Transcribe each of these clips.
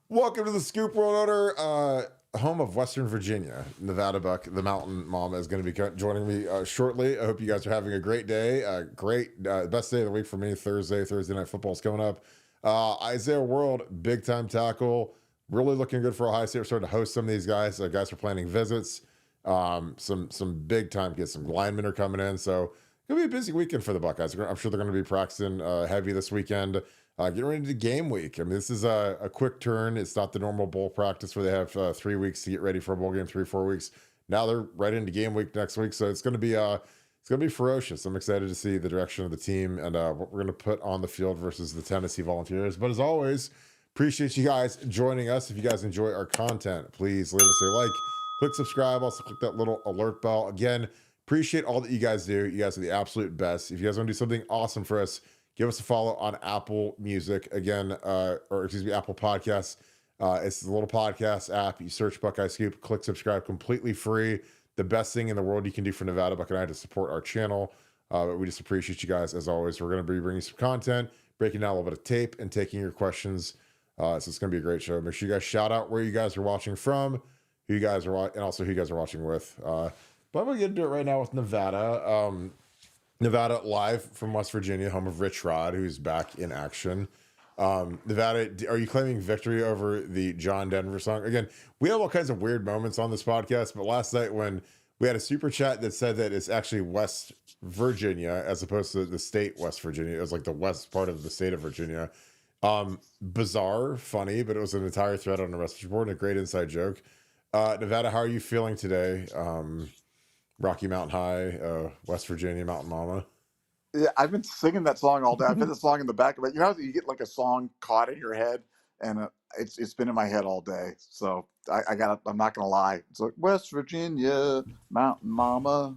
Welcome to the Scoop World Order, home of Western Virginia. Nevadabuck, the mountain mama, is going to be joining me shortly. I hope you guys are having a great day. Best day of the week for me. Thursday night football is coming up. Isaiah World, big time tackle, really looking good for Ohio State. We're starting to host some of these guys. Guys are planning visits. Some big time kids. Some linemen are coming in. So it'll be a busy weekend for the Buckeyes. I'm sure they're going to be practicing heavy this weekend. Getting ready to game week. I mean, this is a quick turn. It's not the normal bowl practice where they have 3 weeks to get ready for a bowl game, 4 weeks. Now they're right into game week next week, so it's going to be ferocious. I'm excited to see the direction of the team and what we're going to put on the field versus the Tennessee Volunteers. But as always, appreciate you guys joining us. If you guys enjoy our content, please leave us a like, click subscribe, also click that little alert bell. Again, appreciate all that you guys do. You guys are the absolute best. If you guys want to do something awesome for us, give us a follow on Apple Music again, Apple Podcasts. It's the little podcast app. You search Buckeye Scoop, click subscribe, completely free. The best thing in the world you can do for Nevadabuck and I to support our channel. But we just appreciate you guys as always. We're going to be bringing some content, breaking down a little bit of tape, and taking your questions. So it's going to be a great show. Make sure you guys shout out where you guys are watching from, who you guys are, and also who you guys are watching with. But I'm going to get into it right now with Nevada. Nevada live from West Virginia, home of Rich Rod, who's back in action. Nevada, are you claiming victory over the John Denver song? Again, we have all kinds of weird moments on this podcast, but last night when we had a super chat that said that it's actually West Virginia as opposed to the state West Virginia. It was like the west part of the state of Virginia. Bizarre, funny, but it was an entire thread on the message board and a great inside joke. Nevada, how are you feeling today? Rocky Mountain High, West Virginia, Mountain Mama. Yeah, I've been singing that song all day. I've been the song in the back of it. You know, you get like a song caught in your head, and it's been in my head all day. So I'm not gonna lie. It's like West Virginia, Mountain Mama.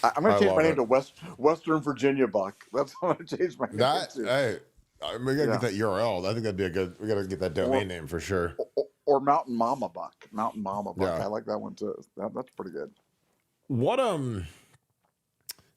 I'm gonna I change my love name it. to Western Virginia Buck. That's what I'm gonna change my name to. Hey, we gotta Yeah, get that URL. I think that'd be a good. We gotta get that domain or name for sure. or Mountain Mama Buck. Mountain Mama Buck. Yeah. I like that one too. That's pretty good. What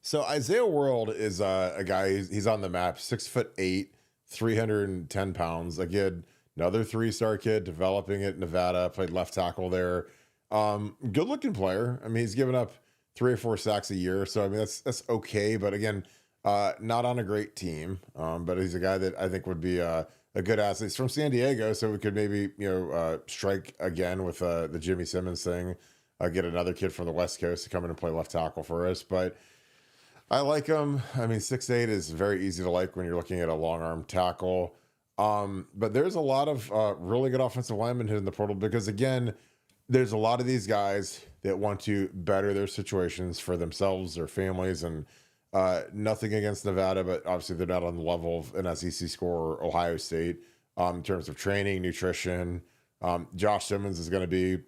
So Isaiah World is a guy. He's on the map. 6'8", 310 pounds. A kid, another 3-star kid, developing at Nevada. Played left tackle there. Good looking player. I mean, he's given up 3 or 4 sacks a year. So I mean, that's okay. But again, not on a great team. But he's a guy that I think would be a good asset. He's from San Diego, so we could maybe strike again with the Jimmy Simmons thing. Get another kid from the West Coast to come in and play left tackle for us. But I like him. I mean, 6'8" is very easy to like when you're looking at a long arm tackle. But there's a lot of really good offensive linemen in the portal because, again, there's a lot of these guys that want to better their situations for themselves, their families, and nothing against Nevada, but obviously they're not on the level of an SEC score or Ohio State in terms of training, nutrition. Josh Simmons is going to be,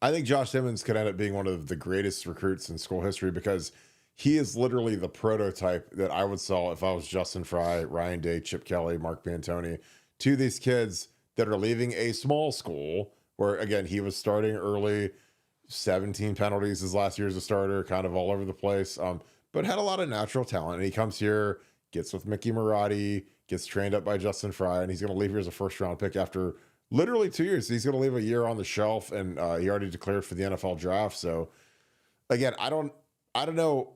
I think Josh Simmons could end up being one of the greatest recruits in school history because he is literally the prototype that I would sell if I was Justin Fry, Ryan Day, Chip Kelly, Mark Bantoni, to these kids that are leaving a small school where, again, he was starting early, 17 penalties his last year as a starter, kind of all over the place, but had a lot of natural talent. And he comes here, gets with Mickey Marotti, gets trained up by Justin Fry, and he's going to leave here as a first-round pick after literally 2 years. He's going to leave a year on the shelf, and he already declared for the NFL draft. So, again, I don't know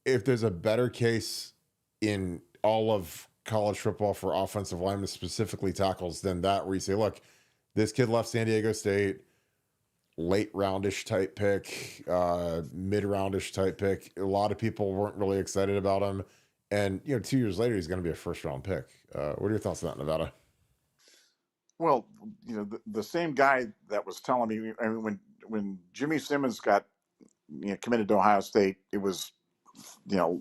if there's a better case in all of college football for offensive linemen, specifically tackles, than that, where you say, look, this kid left San Diego State, late roundish type pick, mid roundish type pick. A lot of people weren't really excited about him. And, 2 years later, he's going to be a first round pick. What are your thoughts on that, Nevada? Well, the same guy that was telling me, I mean, when Jimmy Simmons got committed to Ohio State, it was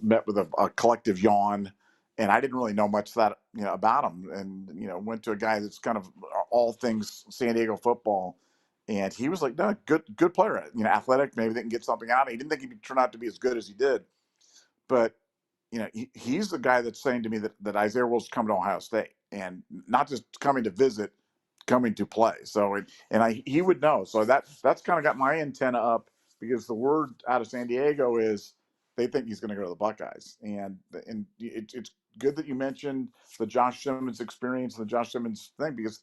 met with a collective yawn, and I didn't really know much about him, and went to a guy that's kind of all things San Diego football, and he was like, no, good player, athletic, maybe they can get something out of him. He didn't think he'd turn out to be as good as he did, but he's the guy that's saying to me that Isaiah Will's coming to Ohio State, and not just coming to visit, coming to play. So he would know. So that's kind of got my antenna up, because the word out of San Diego is they think he's going to go to the Buckeyes, and it's good that you mentioned the Josh Simmons experience and the Josh Simmons thing, because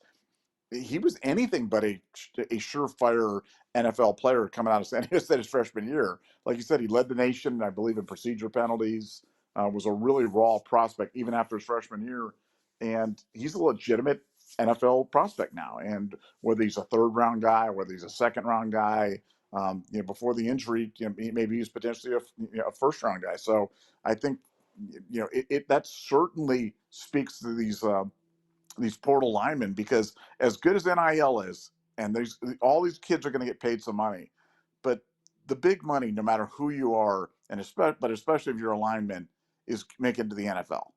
he was anything but a surefire NFL player coming out of San Diego State his freshman year. Like you said, he led the nation, I believe, in procedure penalties. Was a really raw prospect even after his freshman year, and he's a legitimate NFL prospect now. And whether he's a third round guy, whether he's a second round guy, before the injury, maybe he's potentially a first round guy. So I think that certainly speaks to these portal linemen, because as good as NIL is, and there's all these kids are going to get paid some money, but the big money, no matter who you are, and especially if you're a lineman, is making it to the NFL.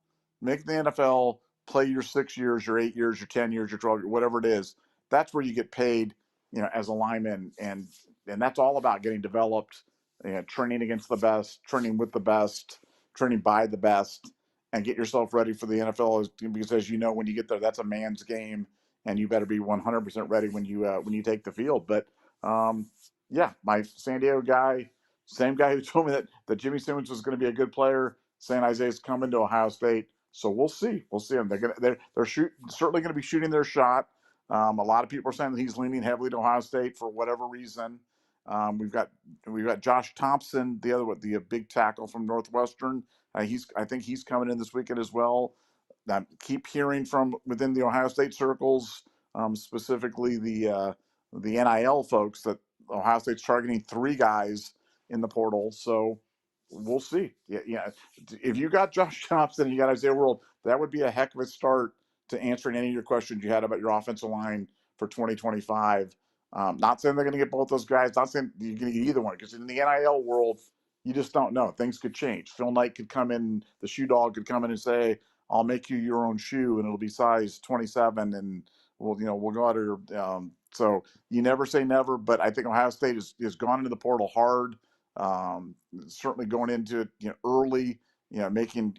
Make the NFL, play your 6 years, your 8 years, your 10 years, your 12 years, whatever it is. That's where you get paid, as a lineman, and that's all about getting developed, training against the best, training with the best, training by the best, and get yourself ready for the NFL. Because as you know, when you get there, that's a man's game, and you better be 100% ready when you take the field. But yeah, my San Diego guy, same guy who told me that Jimmy Simmons was going to be a good player, saying Isaiah's coming to Ohio State. So we'll see. We'll see him. They're certainly going to be shooting their shot. A lot of people are saying that he's leaning heavily to Ohio State for whatever reason. We've got Josh Thompson, the big tackle from Northwestern. I think he's coming in this weekend as well. I keep hearing from within the Ohio State circles, specifically the NIL folks, that Ohio State's targeting 3 guys in the portal. So we'll see. Yeah. If you got Josh Thompson and you got Isaiah World, that would be a heck of a start to answering any of your questions you had about your offensive line for 2025. Not saying they're going to get both those guys. Not saying you're going to get either one, because in the NIL world, you just don't know. Things could change. Phil Knight could come in, the shoe dog could come in and say, "I'll make you your own shoe, and it'll be size 27, and we'll go out here." So you never say never, but I think Ohio State has gone into the portal hard. Certainly going into it early. Making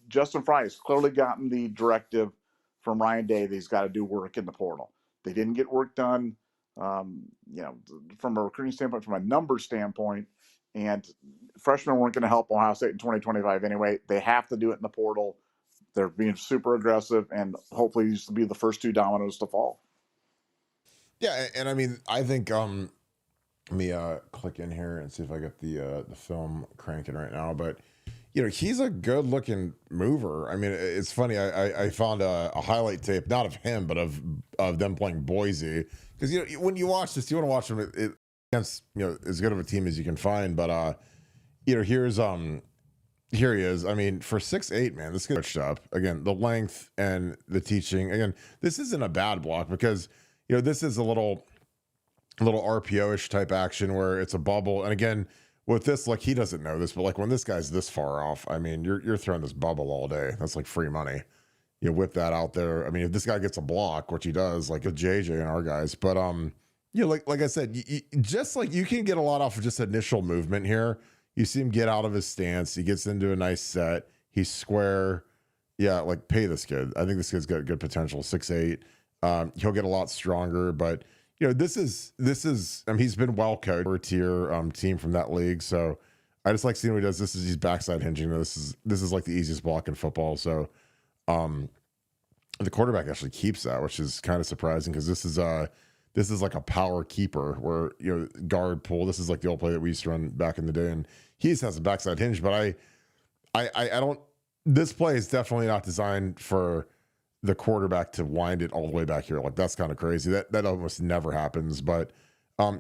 Justin Fry has clearly gotten the directive from Ryan Day that he's got to do work in the portal. They didn't get work done, from a recruiting standpoint, from a number standpoint, and freshmen weren't going to help Ohio State in 2025 anyway. They have to do it in the portal. They're being super aggressive, and hopefully these will be the first 2 dominoes to fall. Yeah, and I mean, I think let me click in here and see if I got the film cranking right now. But he's a good looking mover. I mean, it's funny. I found a highlight tape, not of him, but of them playing Boise. Because when you watch this, you want to watch them against as good of a team as you can find. But here he is. I mean, for 6'8", man, this guy's switched up. Again, the length and the teaching. Again, this isn't a bad block, because this is a little RPO-ish type action where it's a bubble. And again, with this, like, he doesn't know this, but like when this guy's this far off, I mean, you're throwing this bubble all day. That's like free money. You whip that out there. I mean, if this guy gets a block, which he does, like with JJ and our guys, but like I said, just like you can get a lot off of just initial movement here. You see him get out of his stance. He gets into a nice set. He's square. Yeah, like pay this kid. I think this kid's got good potential. 6'8". He'll get a lot stronger, but this is he's been well coached for a tier team from that league. So I just like seeing what he does. He's backside hinging. This is like the easiest block in football. So the quarterback actually keeps that, which is kind of surprising, because this is like a power keeper where guard pull. This is like the old play that we used to run back in the day, and he just has a backside hinge. But I don't. This play is definitely not designed for the quarterback to wind it all the way back here. Like, that's kind of crazy. That almost never happens. But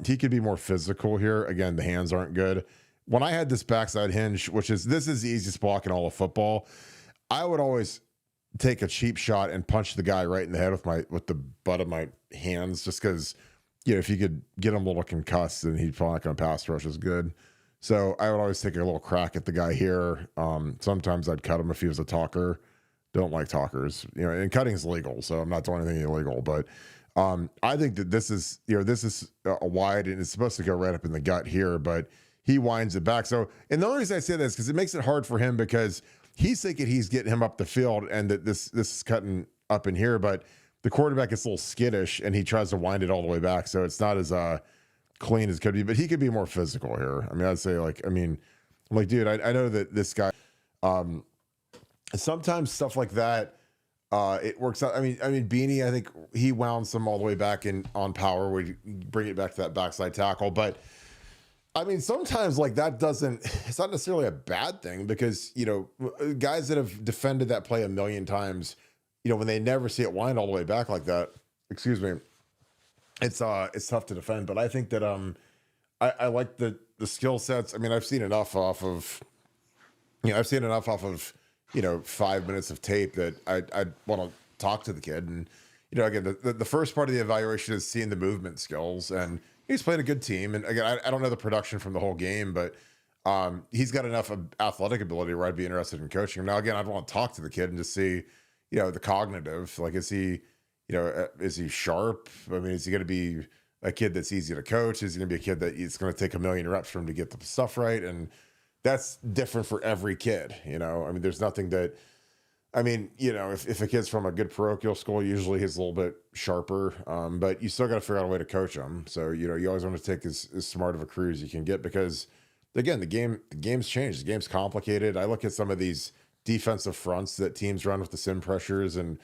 he could be more physical here. Again, the hands aren't good. When I had this backside hinge, this is the easiest block in all of football, I would always take a cheap shot and punch the guy right in the head with the butt of my hands, just because if you could get him a little concussed, then he's probably not going to pass rush as good. So I would always take a little crack at the guy here. Sometimes I'd cut him if he was a talker. Don't like talkers, and cutting is legal, so I'm not doing anything illegal. But I think that this is a wide, and it's supposed to go right up in the gut here, but he winds it back. So, and the only reason I say this is because it makes it hard for him, because he's thinking he's getting him up the field, and that this is cutting up in here, but the quarterback is a little skittish, and he tries to wind it all the way back, so it's not as clean as could be. But he could be more physical here. I mean, I'd say I'm like, dude, I know that this guy. Sometimes stuff like that, It works out. I mean, Beanie, I think he wound some all the way back in on power where you bring it back to that backside tackle. But I mean, sometimes like that doesn't, it's not necessarily a bad thing because, guys that have defended that play a million times, when they never see it wind all the way back like that, excuse me, it's tough to defend. But I think that, I like the skill sets. I mean, I've seen enough off of, 5 minutes of tape that I want to talk to the kid. And, again, the first part of the evaluation is seeing the movement skills. And he's played a good team. And again, I don't know the production from the whole game, but he's got enough of athletic ability where I'd be interested in coaching him. Now, again, I'd want to talk to the kid and just see, the cognitive, like, is he sharp? I mean, is he going to be a kid that's easy to coach? Is he going to be a kid that it's going to take a million reps for him to get the stuff right? And that's different for every kid. I mean, there's nothing that, I mean, if a kid's from a good parochial school, usually he's a little bit sharper, but you still got to figure out a way to coach them. So, you always want to take as smart of a crew as you can get because, again, the game's changed. The game's complicated. I look at some of these defensive fronts that teams run with the sim pressures, and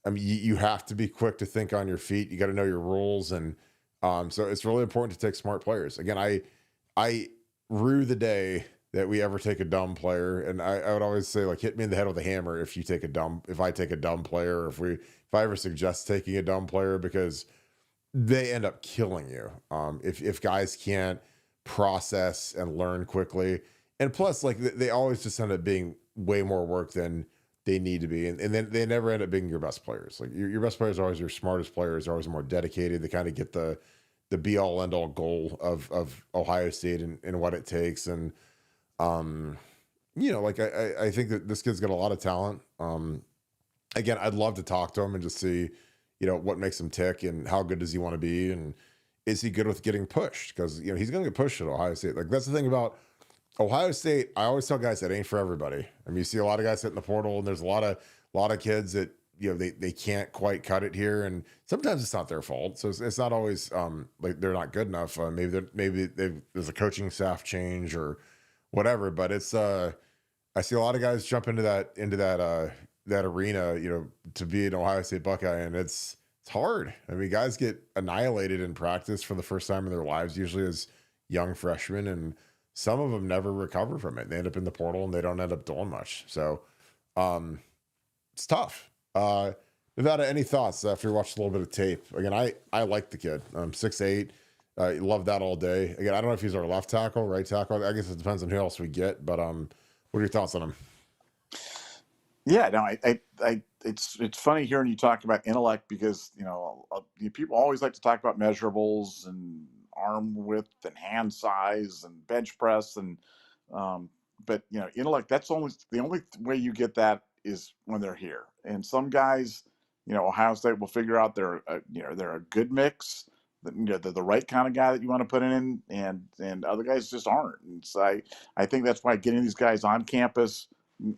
I mean, you have to be quick to think on your feet. You got to know your rules, and so it's really important to take smart players. Again, I rue the day that we ever take a dumb player, and I would always say, like, hit me in the head with a hammer if I take a dumb player, or if I ever suggest taking a dumb player, because they end up killing you. If guys can't process and learn quickly, and plus, like, they always just end up being way more work than they need to be, and then they never end up being your best players. Like, your best players are always your smartest players, are always more dedicated. They kind of get the be all end all goal of Ohio State and what it takes. And like, I think that this kid's got a lot of talent. Again, I'd love to talk to him and just see, what makes him tick and how good does he want to be, and is he good with getting pushed? Because he's going to get pushed at Ohio State. Like, that's the thing about Ohio State. I always tell guys that ain't for everybody. I mean, you see a lot of guys hitting the portal, and there's a lot of kids that they can't quite cut it here, and sometimes it's not their fault. So it's not always like they're not good enough. Maybe there's a coaching staff change or whatever. But it's I see a lot of guys jump into that arena, to be an Ohio State Buckeye, and it's hard. I mean, guys get annihilated in practice for the first time in their lives, usually as young freshmen, and some of them never recover from it. They end up in the portal and they don't end up doing much. So it's tough. Nevada, any thoughts after you watched a little bit of tape? Again, I like the kid. 6'8". Love that all day. Again, I don't know if he's our left tackle, right tackle. I guess it depends on who else we get. But what are your thoughts on him? Yeah, no, it's funny hearing you talk about intellect because people always like to talk about measurables and arm width and hand size and bench press but intellect, that's the only way you get that is when they're here. And some guys, Ohio State will figure out they're a good mix. They're the right kind of guy that you want to put in, and other guys just aren't. And so I think that's why getting these guys on campus,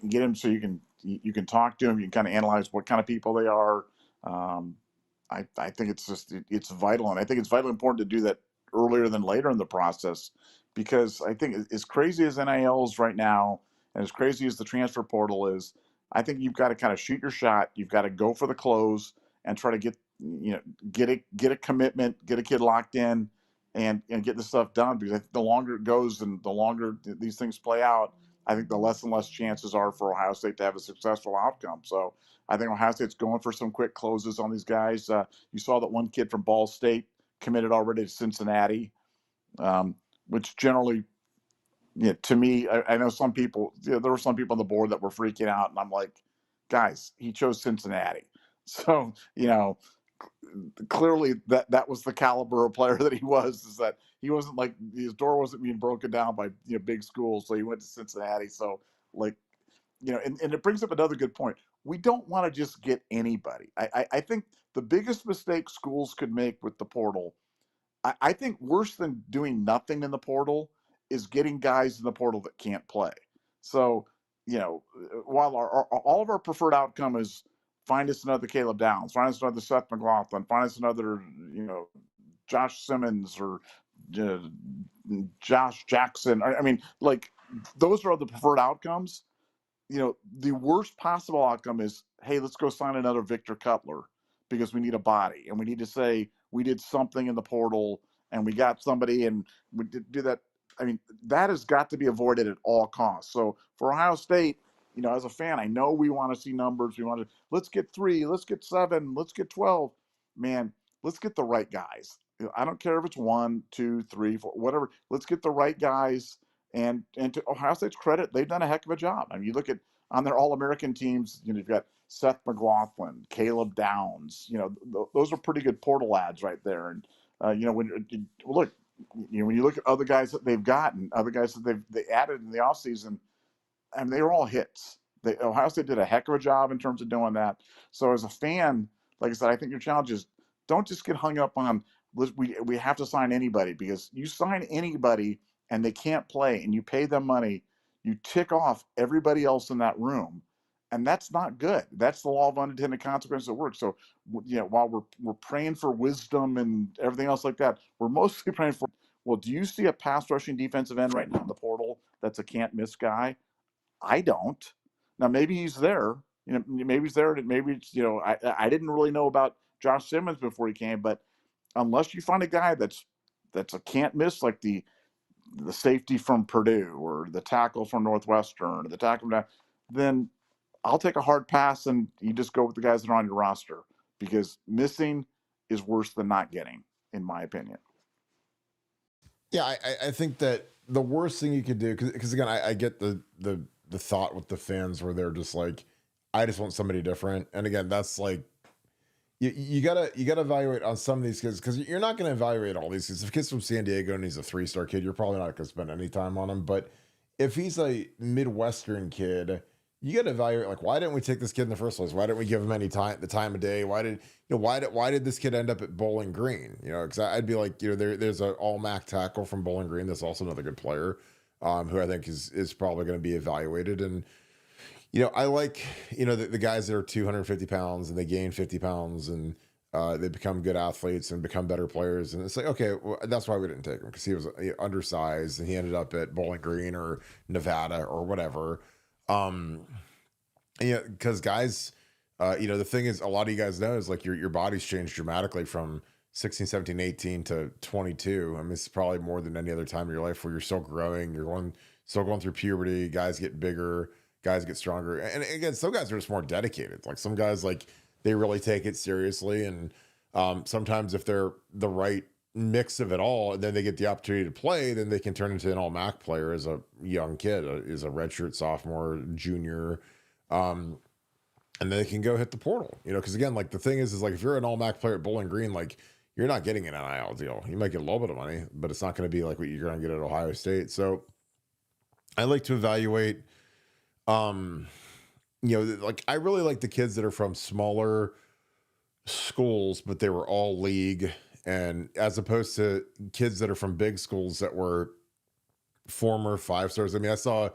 get them so you can talk to them, you can kind of analyze what kind of people they are. I think it's vital, and I think it's vitally important to do that earlier than later in the process, because I think as crazy as NIL is right now, and as crazy as the transfer portal is, I think you've got to kind of shoot your shot. You've got to go for the close and try to get a commitment, get a kid locked in, and get this stuff done. Because I think the longer it goes and the longer these things play out, I think the less and less chances are for Ohio State to have a successful outcome. So I think Ohio State's going for some quick closes on these guys. You saw that one kid from Ball State committed already to Cincinnati, which generally, to me, I know some people, there were some people on the board that were freaking out, and I'm like, guys, he chose Cincinnati. So, clearly that was the caliber of player that he was, is that he wasn't, like, his door wasn't being broken down by big schools, so he went to Cincinnati. So, like, and it brings up another good point. We don't want to just get anybody. I think the biggest mistake schools could make with the portal, I think worse than doing nothing in the portal, is getting guys in the portal that can't play. So, while all of our preferred outcome is find us another Caleb Downs, find us another Seth McLaughlin, find us another, Josh Simmons or Josh Jackson. I mean, like, those are the preferred outcomes. the worst possible outcome is, hey, let's go sign another Victor Cutler because we need a body and we need to say we did something in the portal and we got somebody and we did do that. I mean, that has got to be avoided at all costs. So for Ohio State, as a fan, I know we want to see numbers. We want to, let's get 3, let's get 7, let's get 12. Man, let's get the right guys. I don't care if it's 1, 2, 3, 4, whatever. Let's get the right guys. And to Ohio State's credit, they've done a heck of a job. I mean, you look at on their All-American teams, you've got Seth McLaughlin, Caleb Downs. Those are pretty good portal ads right there. And when you look at other guys that they've gotten, other guys that they added in the offseason, and they were all hits. Ohio State did a heck of a job in terms of doing that. So as a fan, like I said, I think your challenge is don't just get hung up on we have to sign anybody, because you sign anybody and they can't play and you pay them money, you tick off everybody else in that room, and that's not good. That's the law of unintended consequences at work. So while we're praying for wisdom and everything else like that, we're mostly praying for, well, do you see a pass rushing defensive end right now in the portal that's a can't miss guy? I don't. Now maybe he's there. Maybe he's there. Maybe it's I didn't really know about Josh Simmons before he came, but unless you find a guy that's a can't miss, like the safety from Purdue or the tackle from Northwestern or the tackle from, then I'll take a hard pass and you just go with the guys that are on your roster, because missing is worse than not getting, in my opinion. Yeah, I think that the worst thing you could do, because again, I get the thought with the fans where they're just like, I just want somebody different. And again, that's like, you gotta evaluate on some of these kids, because you're not gonna evaluate all these kids. If a kid's from San Diego and he's a 3-star kid, you're probably not gonna spend any time on him. But if he's a Midwestern kid, you gotta evaluate, like, why didn't we take this kid in the first place? Why didn't we give him any time, the time of day? Why did this kid end up at Bowling Green? Because I'd be like, there's an all MAC tackle from Bowling Green that's also another good player, who I think is probably going to be evaluated. And I like, the guys that are 250 pounds and they gain 50 pounds and they become good athletes and become better players. And it's like, okay, well, that's why we didn't take him, because he was undersized and he ended up at Bowling Green or Nevada or whatever. Because guys, the thing is, a lot of you guys know is like your body's changed dramatically from 16, 17, 18 to 22. I mean, it's probably more than any other time in your life where you're still growing. You're still going through puberty. Guys get bigger. Guys get stronger. And again, some guys are just more dedicated. Like some guys, like they really take it seriously. And sometimes if they're the right mix of it all, and then they get the opportunity to play, then they can turn into an all MAC player as a young kid, as a redshirt sophomore, junior. And then they can go hit the portal, because again, like the thing is like, if you're an all MAC player at Bowling Green, like you're not getting an NIL deal. You might get a little bit of money, but it's not going to be like what you're going to get at Ohio State. So I like to evaluate, like I really like the kids that are from smaller schools, but they were all league, and as opposed to kids that are from big schools that were former 5-stars. I mean, I saw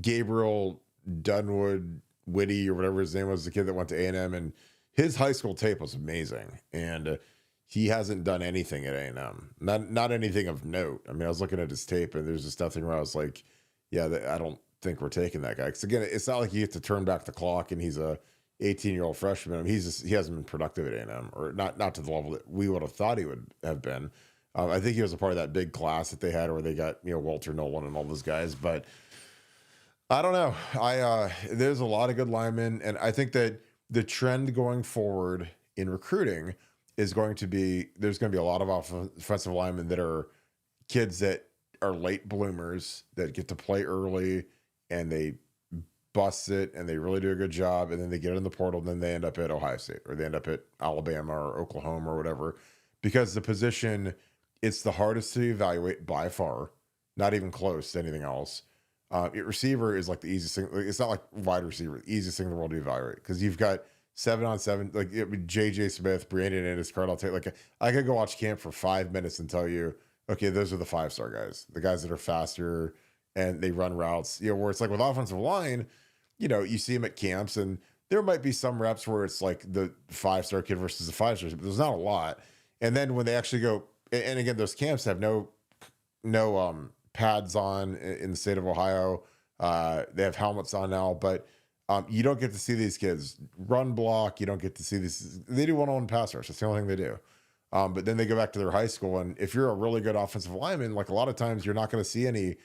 Gabriel Dunwood Whitty or whatever his name was, the kid that went to A&M, and his high school tape was amazing. And he hasn't done anything at A&M, not anything of note. I mean, I was looking at his tape and there's just nothing where I was like, yeah, I don't think we're taking that guy. Because again, it's not like you get to turn back the clock and he's a 18-year-old freshman. I mean, he hasn't been productive at A&M, or not to the level that we would have thought he would have been. I think he was a part of that big class that they had where they got, Walter Nolan and all those guys. But I don't know. There's a lot of good linemen, and I think that the trend going forward in recruiting is going to be, there's going to be a lot of offensive linemen that are kids that are late bloomers that get to play early and they bust it and they really do a good job, and then they get in the portal and then they end up at Ohio State or they end up at Alabama or Oklahoma or whatever, because the position, it's the hardest to evaluate by far, not even close to anything else. Receiver is like the easiest thing. It's not like wide receiver, the easiest thing in the world to evaluate, because you've got 7-on-7, like JJ Smith, Brandon Ennis, I'll take, like I could go watch camp for 5 minutes and tell you, okay, those are the 5-star guys, the guys that are faster and they run routes, where it's like with offensive line, you see them at camps and there might be some reps where it's like the 5-star kid versus the 5-star, but there's not a lot. And then when they actually go, and again, those camps have no pads on in the state of Ohio. They have helmets on now, but you don't get to see these kids run block. You don't get to see these. They do one-on-one pass rush. That's the only thing they do. But then they go back to their high school, and if you're a really good offensive lineman, like a lot of times you're not going to see any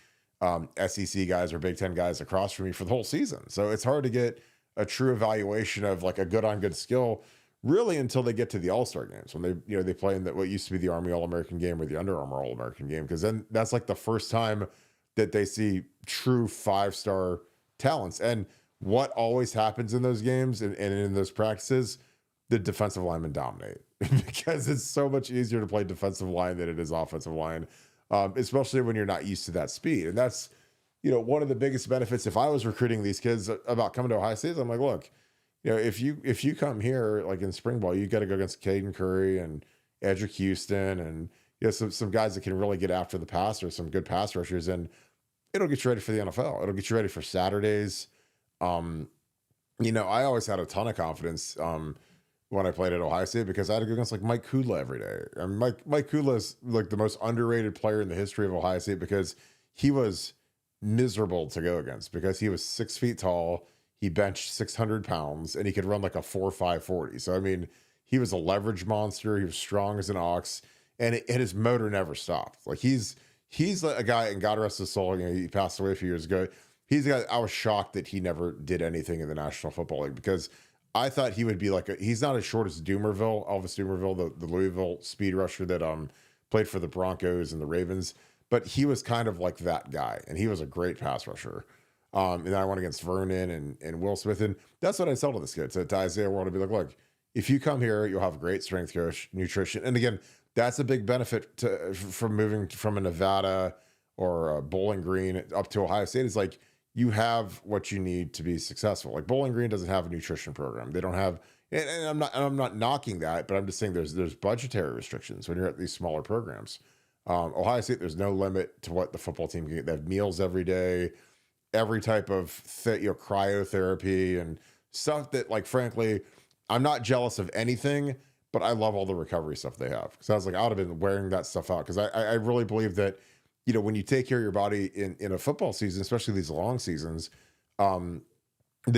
SEC guys or Big Ten guys across from you for the whole season. So it's hard to get a true evaluation of like a good on good skill really until they get to the All-Star games when they play in what used to be the Army All-American game or the Under Armour All-American game, because then that's like the first time that they see true 5-star talents. And what always happens in those games and in those practices, the defensive linemen dominate because it's so much easier to play defensive line than it is offensive line, especially when you're not used to that speed. And that's, one of the biggest benefits if I was recruiting these kids about coming to Ohio State. I'm like, look, if you come here like in spring ball, you got to go against Caden Curry and Edric Houston and some guys that can really get after the passer, some good pass rushers, and it'll get you ready for the NFL. It'll get you ready for Saturdays. I always had a ton of confidence when I played at Ohio State because I had to go against like Mike Kudla every day. And Mike Kudla is like the most underrated player in the history of Ohio State because he was miserable to go against because he was 6 feet tall. He benched 600 pounds and he could run like a 4.5 40. So, I mean, he was a leverage monster. He was strong as an ox and his motor never stopped. Like he's a guy, and God rest his soul, he passed away a few years ago. He's a guy, I was shocked that he never did anything in the National Football League because I thought he would be like he's not as short as Elvis Dumervil, the Louisville speed rusher that played for the Broncos and the Ravens, but he was kind of like that guy, and he was a great pass rusher. And then I went against Vernon and Will Smith, and that's what I tell to this kid, to Isaiah World, to be like, look, if you come here, you'll have a great strength coach, nutrition, and again, that's a big benefit from moving from a Nevada or a Bowling Green up to Ohio State. Is like you have what you need to be successful. Like Bowling Green doesn't have a nutrition program. They don't have, and I'm not knocking that, but I'm just saying there's budgetary restrictions when you're at these smaller programs. Ohio State, there's no limit to what the football team can get. They have meals every day, every type of cryotherapy and stuff that, like, frankly, I'm not jealous of anything, but I love all the recovery stuff they have. Because I was like, I would have been wearing that stuff out because I really believe that, when you take care of your body in a football season, especially these long seasons, the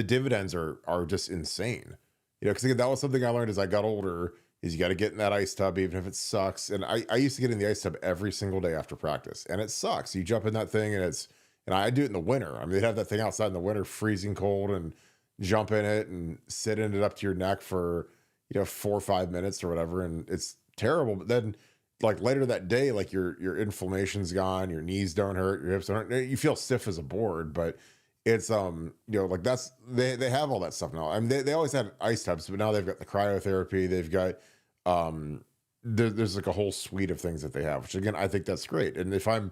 dividends are just insane. Because again, that was something I learned as I got older, is you got to get in that ice tub, even if it sucks. And I used to get in the ice tub every single day after practice, and it sucks. You jump in that thing, and I do it in the winter. I mean, they'd have that thing outside in the winter, freezing cold, and jump in it and sit in it up to your neck for 4 or 5 minutes or whatever, and it's terrible. But then, like later that day, like your inflammation's gone, your knees don't hurt, your hips don't hurt, you feel stiff as a board. But it's like that's they have all that stuff now. I mean, they always had ice tubs, but now they've got the cryotherapy. They've got there's like a whole suite of things that they have, which again I think that's great. And if I'm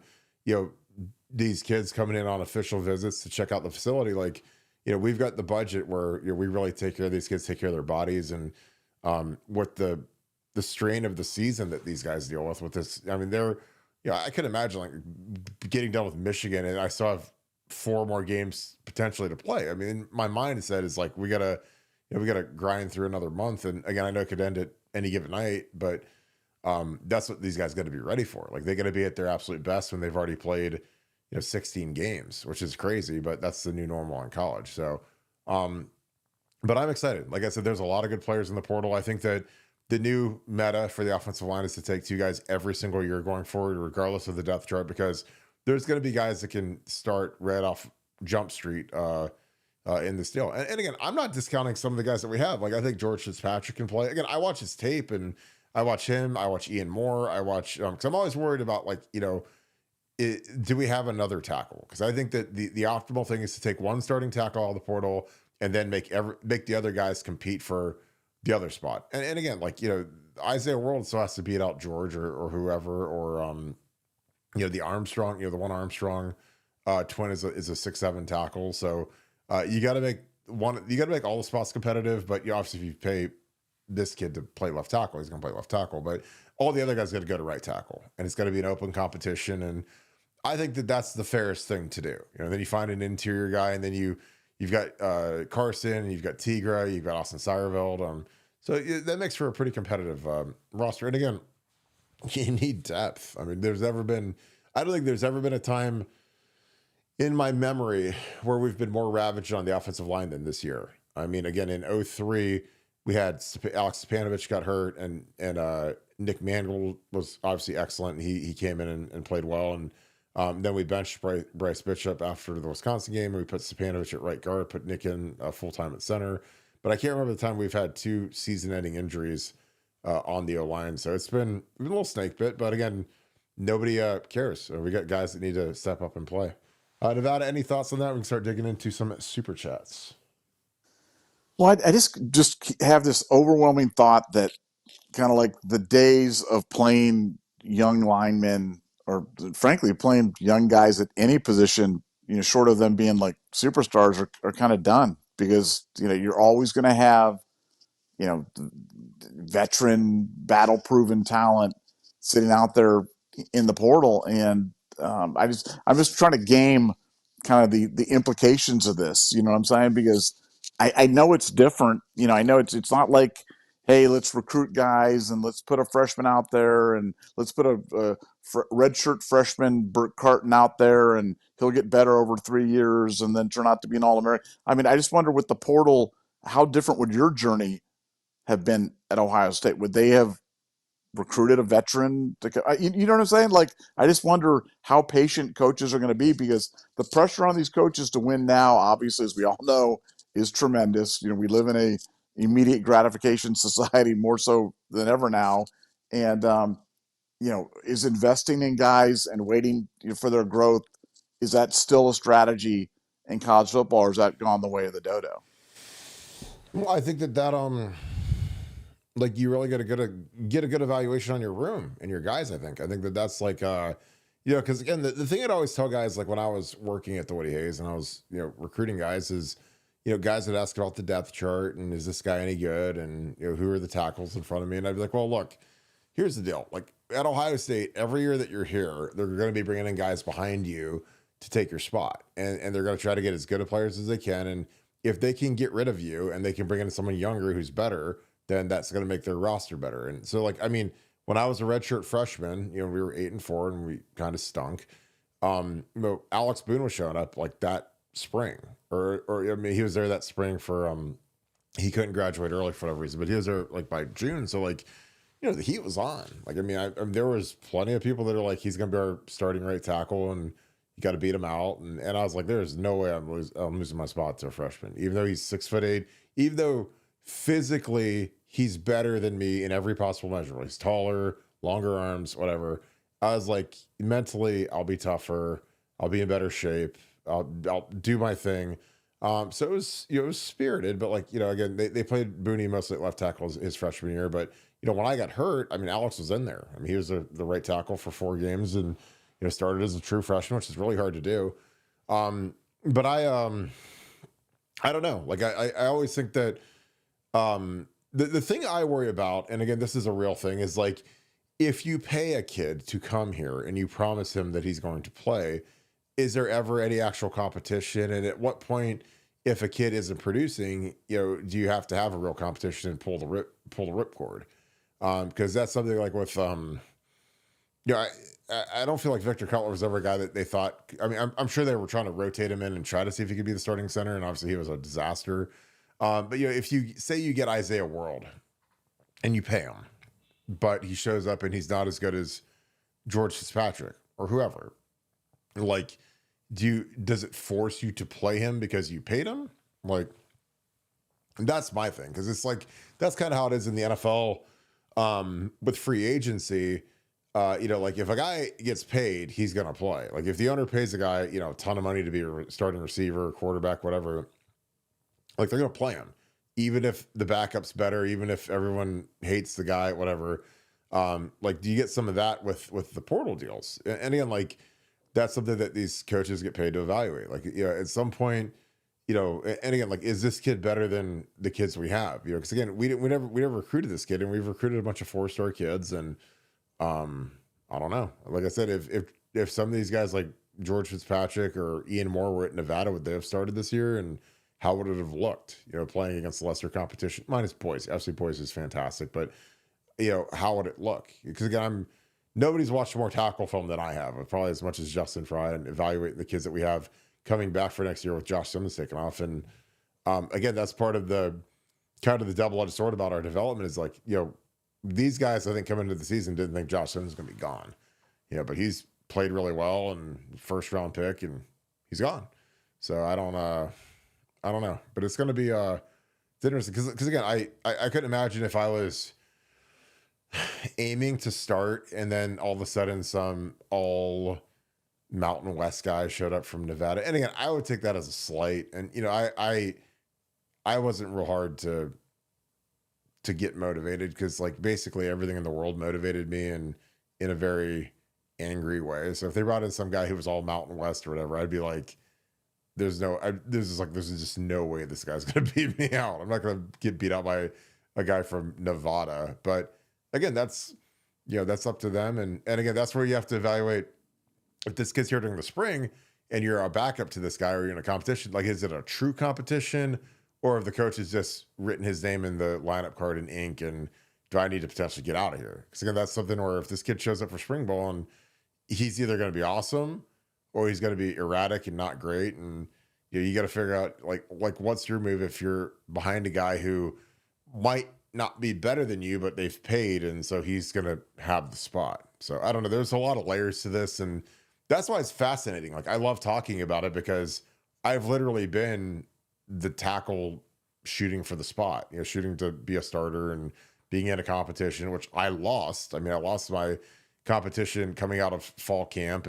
these kids coming in on official visits to check out the facility, like we've got the budget where we really take care of these kids, take care of their bodies, and with the strain of the season that these guys deal with this. I mean, they're, I could imagine like getting done with Michigan and I still have 4 more games potentially to play. I mean, my mindset is like, we gotta grind through another month. And again, I know it could end at any given night, but that's what these guys got to be ready for. Like they got to be at their absolute best when they've already played, 16 games, which is crazy, but that's the new normal in college. So, but I'm excited. Like I said, there's a lot of good players in the portal. I think that the new meta for the offensive line is to take 2 guys every single year going forward, regardless of the depth chart, because there's going to be guys that can start right off Jump Street in this deal. And again, I'm not discounting some of the guys that we have. Like I think George Fitzpatrick can play. Again, I watch his tape and I watch him. I watch Ian Moore. I watch because I'm always worried about like do we have another tackle? Because I think that the optimal thing is to take one starting tackle out of the portal and then make the other guys compete for the other spot. And again, like, Isaiah World still has to beat out George or whoever, or, the Armstrong, the one Armstrong twin is a 6'7" tackle. So you got to make all the spots competitive, but obviously if you pay this kid to play left tackle, he's going to play left tackle, but all the other guys got to go to right tackle, and it's got to be an open competition. And I think that that's the fairest thing to do. Then you find an interior guy, and then you've got Carson, you've got Tigra, you've got Austin Seyerveld. So that makes for a pretty competitive roster. And again, you need depth. I mean, I don't think there's ever been a time in my memory where we've been more ravaged on the offensive line than this year. I mean, again, in '03, we had Alex Stepanovich got hurt, and Nick Mangold was obviously excellent. He came in and played well, and then we benched Bryce Bishop after the Wisconsin game, and we put Stepanovich at right guard, put Nick in full time at center. But I can't remember the time we've had two season-ending injuries on the O line. So it's been a little snake bit, but again, nobody cares. So we got guys that need to step up and play. Nevada, any thoughts on that? We can start digging into some super chats. Well, I just have this overwhelming thought that kind of like the days of playing young linemen, or frankly playing young guys at any position, short of them being like superstars, are kind of done, because you're always going to have you know veteran, battle proven talent sitting out there in the portal. And I'm just trying to game kind of the implications of this. You know what I'm saying? Because I know it's different. I know it's not like, hey, let's recruit guys and let's put a freshman out there and let's put a redshirt freshman Burt Carton out there and he'll get better over 3 years and then turn out to be an All-American. I mean, I just wonder with the portal, how different would your journey have been at Ohio State? Would they have recruited a veteran you know what I'm saying? Like, I just wonder how patient coaches are going to be, because the pressure on these coaches to win now, obviously, as we all know, is tremendous. We live in a immediate gratification society more so than ever now. And, is investing in guys and waiting for their growth, is that still a strategy in college football, or has that gone the way of the dodo? Well, I think that like you really got to get a good evaluation on your room and your guys. I think that's like because again, the thing I'd always tell guys, like when I was working at the Woody Hayes and I was recruiting guys, is guys would ask about the depth chart and is this guy any good, and who are the tackles in front of me, and I'd be like, well, look, here's the deal. Like at Ohio State, every year that you're here, they're going to be bringing in guys behind you to take your spot, and they're going to try to get as good of players as they can, and if they can get rid of you and they can bring in someone younger who's better, then that's going to make their roster better. And so, like, I mean, when I was a redshirt freshman, we were 8-4 and we kind of stunk. Alex Boone was showing up like that spring, or I mean, he was there that spring for he couldn't graduate early for whatever reason, but he was there like by June. So like, the heat was on. Like, I mean, there was plenty of people that are like, he's going to be our starting right tackle, and you got to beat him out. And I was like, there's no way I'm losing my spot to a freshman, even though he's 6'8", even though physically he's better than me in every possible measure. He's taller, longer arms, whatever. I was like, mentally, I'll be tougher. I'll be in better shape. I'll do my thing. So it was spirited, but like, again, they played Booney mostly at left tackle his freshman year. But, when I got hurt, I mean, Alex was in there. I mean, he was the right tackle for 4 games and, started as a true freshman, which is really hard to do. But I don't know. Like, I always think that, the thing I worry about, and again, this is a real thing, is like, if you pay a kid to come here and you promise him that he's going to play, is there ever any actual competition? And at what point, if a kid isn't producing, do you have to have a real competition and pull the ripcord? Because that's something like with, I don't feel like Victor Cutler was ever a guy that they thought. I mean, I'm sure they were trying to rotate him in and try to see if he could be the starting center, and obviously he was a disaster. But if you say you get Isaiah World and you pay him, but he shows up and he's not as good as George Fitzpatrick or whoever, like, does it force you to play him because you paid him? Like, that's my thing, because it's like that's kind of how it is in the NFL with free agency. Like if a guy gets paid, he's gonna play. Like if the owner pays a guy, a ton of money to be a starting receiver, quarterback, whatever. Like they're going to play him, even if the backup's better, even if everyone hates the guy, whatever. Like, do you get some of that with the portal deals? And again, like that's something that these coaches get paid to evaluate. Like, at some point, and again, like, is this kid better than the kids we have? Because again, we never recruited this kid, and we've recruited a bunch of 4-star kids, and I don't know. Like I said, if some of these guys like George Fitzpatrick or Ian Moore were at Nevada, would they have started this year? And how would it have looked, playing against lesser competition? Minus Boise. Obviously, Boise is fantastic, but, how would it look? Because, again, nobody's watched more tackle film than I have, probably as much as Justin Fry, and evaluating the kids that we have coming back for next year with Josh Simmons taking off. And again, that's part of the kind of the double-edged sword about our development is like, these guys, I think, coming into the season didn't think Josh Simmons was going to be gone, but he's played really well and first round pick, and he's gone. So I don't know, but it's going to be it's interesting because again, I couldn't imagine if I was aiming to start and then all of a sudden some all Mountain West guy showed up from Nevada. And again, I would take that as a slight. And I wasn't real hard to get motivated because like basically everything in the world motivated me in a very angry way. So if they brought in some guy who was all Mountain West or whatever, I'd be like, there's just no way this guy's gonna beat me out. I'm not gonna get beat out by a guy from Nevada. But again, that's up to them. And again, that's where you have to evaluate if this kid's here during the spring and you're a backup to this guy or you're in a competition. Like, is it a true competition, or if the coach has just written his name in the lineup card in ink, and do I need to potentially get out of here? Because again, that's something where if this kid shows up for spring ball and he's either going to be awesome or he's going to be erratic and not great. And you got to figure out like what's your move if you're behind a guy who might not be better than you, but they've paid, and so he's going to have the spot. So I don't know. There's a lot of layers to this, and that's why it's fascinating. Like, I love talking about it because I've literally been the tackle shooting for the spot, shooting to be a starter and being in a competition, which I lost. I mean, I lost my competition coming out of fall camp,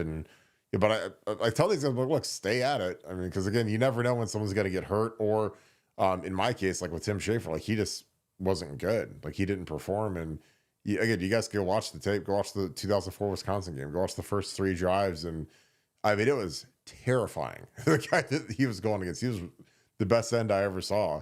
but I tell these guys, look, stay at it. I mean, because again, you never know when someone's going to get hurt, or in my case, like with Tim Schafer, like he just wasn't good. Like he didn't perform. And again, you guys go watch the tape, go watch the 2004 Wisconsin game, go watch the first 3 drives. And I mean, it was terrifying. The guy that he was going against, he was the best end I ever saw.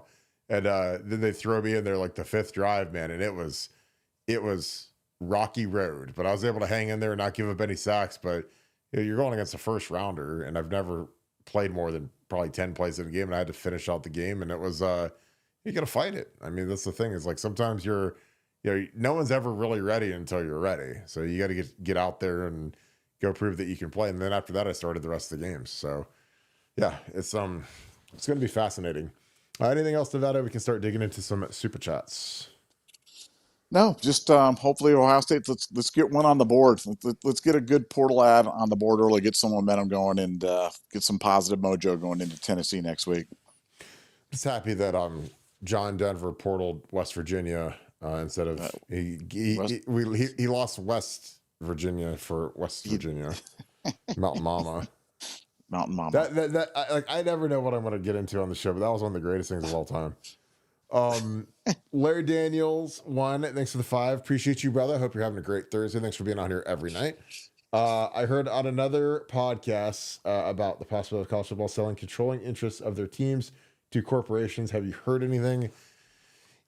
And then they throw me in there like the 5th drive, man. And it was rocky road, but I was able to hang in there and not give up any sacks. But you're going against a first rounder, and I've never played more than probably 10 plays in a game, and I had to finish out the game. And it was, you got to fight it. I mean, that's the thing, is like sometimes no one's ever really ready until you're ready. So you got to get out there and go prove that you can play. And then after that, I started the rest of the games. So yeah, it's going to be fascinating. Anything else, Nevada? We can start digging into some super chats. No, just hopefully Ohio State. Let's get one on the board. Let's get a good portal ad on the board early, get some momentum going, and get some positive mojo going into Tennessee next week. Just happy that John Denver portaled West Virginia instead of he lost West Virginia for West Virginia. Mountain Mama. Mountain Mama. That I never know what I'm going to get into on the show, but that was one of the greatest things of all time. Larry Daniels, 1, thanks for the 5. Appreciate you, brother. Hope you're having a great Thursday. Thanks for being on here every night. I heard on another podcast about the possibility of college football selling controlling interests of their teams to corporations. Have you heard anything?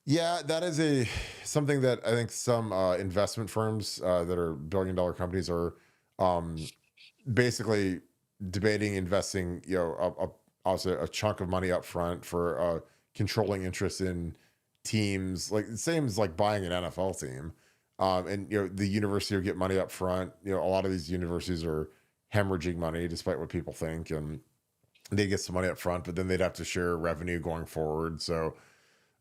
Yeah, that is something that I think some investment firms that are billion-dollar companies are basically debating investing, also a chunk of money up front for controlling interest in teams, like the same as like buying an NFL team. And the university will get money up front. A lot of these universities are hemorrhaging money despite what people think, and they get some money up front, but then they'd have to share revenue going forward. So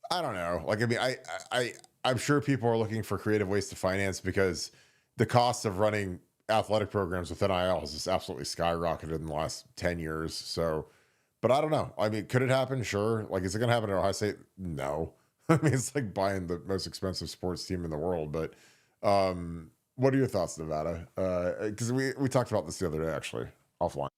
I don't know. Like, I mean, I'm sure people are looking for creative ways to finance, because the cost of running athletic programs with NIL has just absolutely skyrocketed in the last 10 years. So, but I don't know. I mean, could it happen? Sure. Like, is it going to happen at Ohio State? No. I mean, it's like buying the most expensive sports team in the world. But what are your thoughts, Nevada? Because we talked about this the other day, actually, offline.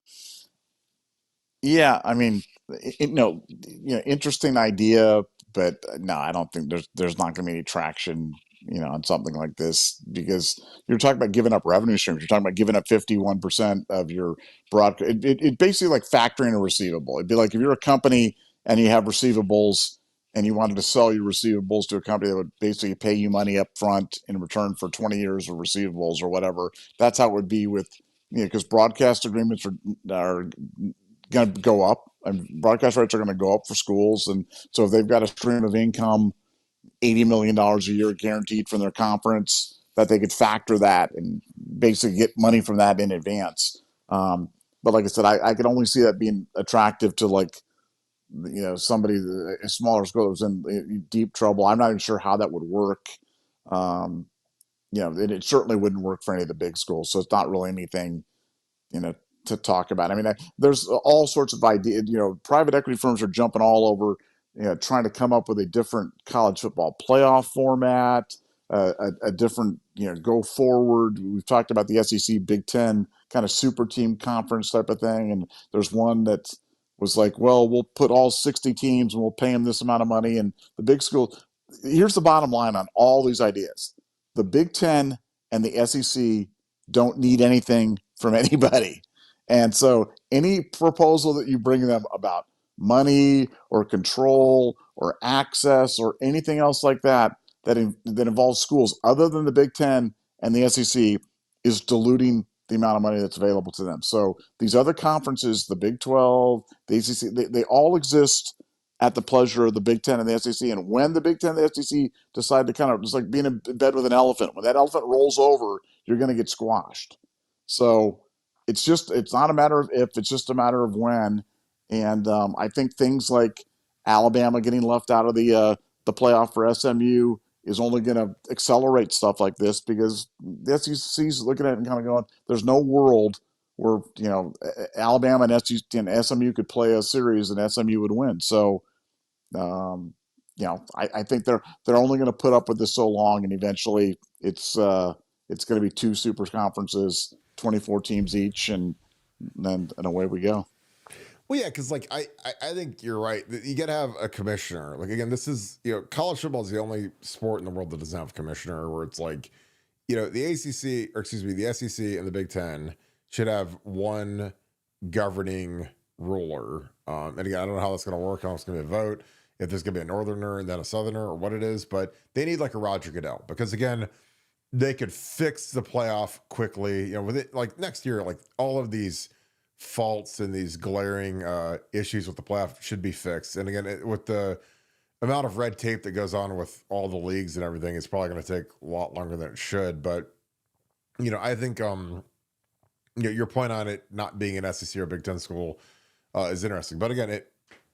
Yeah, I mean, interesting idea, but no, I don't think there's not going to be any traction, on something like this, because you're talking about giving up revenue streams. You're talking about giving up 51% of your broadcast. It basically like factoring a receivable. It'd be like if you're a company and you have receivables and you wanted to sell your receivables to a company that would basically pay you money up front in return for 20 years of receivables or whatever. That's how it would be with, because broadcast agreements are going to go up, and broadcast rights are going to go up for schools. And so if they've got a stream of income, $80 million a year guaranteed from their conference, that they could factor that and basically get money from that in advance. But like I said, I could only see that being attractive to like, somebody, a smaller school that was in deep trouble. I'm not even sure how that would work. Um, it certainly wouldn't work for any of the big schools. So it's not really anything, you know, to talk about. I mean, there's all sorts of ideas. Private equity firms are jumping all over, trying to come up with a different college football playoff format, a different, go forward. We've talked about the SEC Big Ten kind of super team conference type of thing, and there's one that was like, well, we'll put all 60 teams and we'll pay them this amount of money, and the big school. Here's the bottom line on all these ideas: the Big Ten and the SEC don't need anything from anybody. And so any proposal that you bring them about money or control or access or anything else like that that involves schools other than the Big Ten and the SEC is diluting the amount of money that's available to them. So these other conferences, the Big 12, the ACC, they all exist at the pleasure of the Big Ten and the SEC. And when the Big Ten and the SEC decide to kind of, just like being in bed with an elephant, when that elephant rolls over, you're going to get squashed. So it's not a matter of if, it's just a matter of when. And I think things like Alabama getting left out of the playoff for SMU is only going to accelerate stuff like this, because the SEC's looking at it and kind of going, there's no world where, Alabama and SMU could play a series and SMU would win. So, I think they're only going to put up with this so long, and eventually it's going to be two super conferences, 24 teams each, and away we go. Well, yeah, because like I think you're right. You got to have a commissioner. Like again, this is college football is the only sport in the world that doesn't have a commissioner. Where it's like, the ACC, or excuse me, the SEC and the Big Ten should have one governing ruler. And again, I don't know how that's going to work. How it's going to be a vote. If there's going to be a northerner and then a southerner, or what it is, but they need like a Roger Goodell, because again, they could fix the playoff quickly. With it, like next year, like all of these faults and these glaring issues with the playoff should be fixed. And again, with the amount of red tape that goes on with all the leagues and everything, it's probably going to take a lot longer than it should. But I think your point on it not being an SEC or Big Ten school is interesting. But again,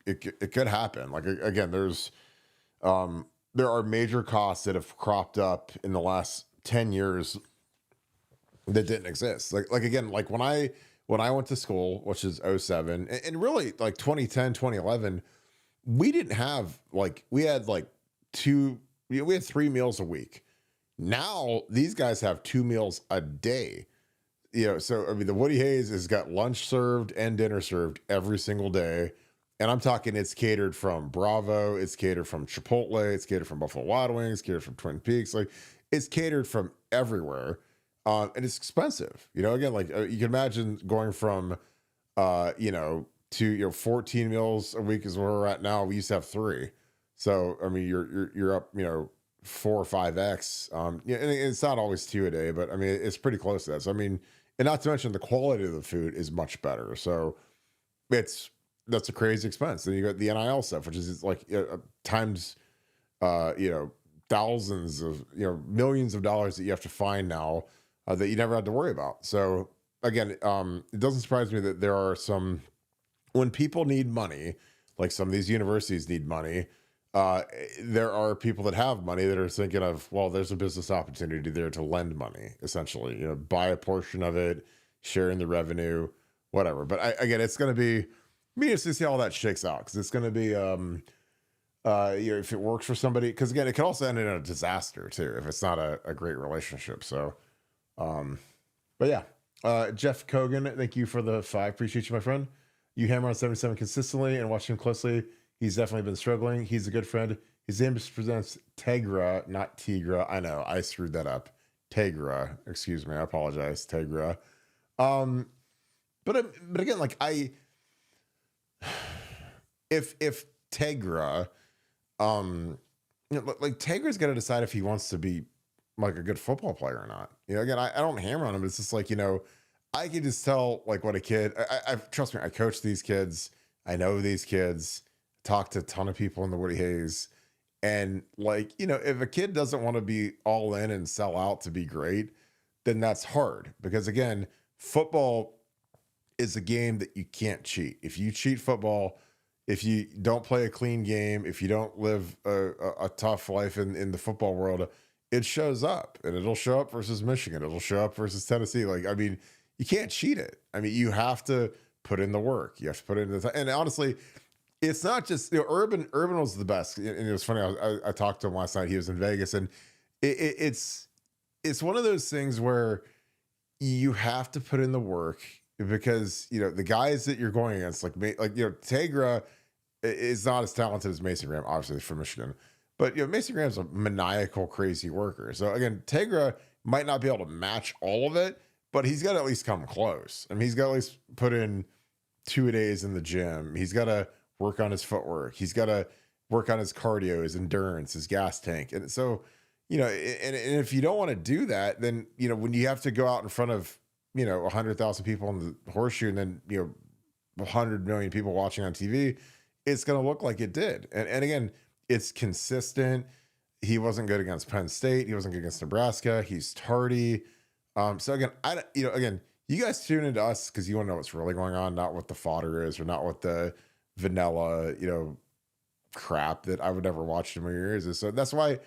it could happen. Like again, there are major costs that have cropped up in the last 10 years that didn't exist. Like again, like when I went to school, which is 07, and really like 2010, 2011, we didn't have we had we had 3 meals a week. Now these guys have 2 meals a day. So I mean, the Woody Hayes has got lunch served and dinner served every single day. And I'm talking, it's catered from Bravo, it's catered from Chipotle, it's catered from Buffalo Wild Wings, it's catered from Twin Peaks. Like it's catered from everywhere. And it's expensive, again, you can imagine going from, to, 14 meals a week is where we're at now. We used to have 3. So, I mean, you're up, 4 or 5X. And it's not always 2 a day, but I mean, it's pretty close to that. So, I mean, and not to mention the quality of the food is much better. So that's a crazy expense. Then you got the NIL stuff, which is like times, thousands of, millions of dollars that you have to find now that you never had to worry about. So again, it doesn't surprise me that there are some, when people need money, like some of these universities need money, there are people that have money that are thinking of, well, there's a business opportunity there to lend money, essentially, buy a portion of it, sharing the revenue, whatever. But again, it's going to be, me just to see how that shakes out, because it's going to be, if it works for somebody, because again, it can also end in a disaster too if it's not a great relationship. So, but yeah, Jeff Kogan, thank you for the 5. Appreciate you, my friend. You hammer on 77 consistently and watch him closely. He's definitely been struggling. He's a good friend. His name presents Tegra, not Tigra. I know I screwed that up. Tegra, excuse me. I apologize. Tegra. But again, if Tegra, Tegra's got to decide if he wants to be like a good football player or not. Again, I don't hammer on him, but it's just like, I can just tell what a kid, I trust me, I coach these kids. I know these kids, talked to a ton of people in the Woody Hayes, And like, if a kid doesn't want to be all in and sell out to be great, then that's hard because again, football is a game that you can't cheat. If you cheat football, if you don't play a clean game, if you don't live a tough life in the football world, it shows up and it'll show up versus Michigan. It'll show up versus Tennessee. Like, I mean, you can't cheat it. I mean, you have to put in the work. You have to put in the time. And honestly, it's not just, Urban was the best. And it was funny. I talked to him last night. He was in Vegas and it's one of those things where you have to put in the work because the guys that you're going against, Tegra is not as talented as Mason Graham, obviously from Michigan, but Mason Graham's a maniacal, crazy worker. So again, Tegra might not be able to match all of it, but he's got to at least come close. I mean, he's got to at least put in 2 days in the gym. He's got to work on his footwork. He's got to work on his cardio, his endurance, his gas tank, and so. And if you don't want to do that, then, when you have to go out in front of, 100,000 people in the horseshoe and then, 100 million people watching on TV, it's going to look like it did. And again, it's consistent. He wasn't good against Penn State. He wasn't good against Nebraska. He's tardy. So again, you guys tune into us because you want to know what's really going on, not what the fodder is or not what the vanilla, crap that I would never watch in my ears is. So that's why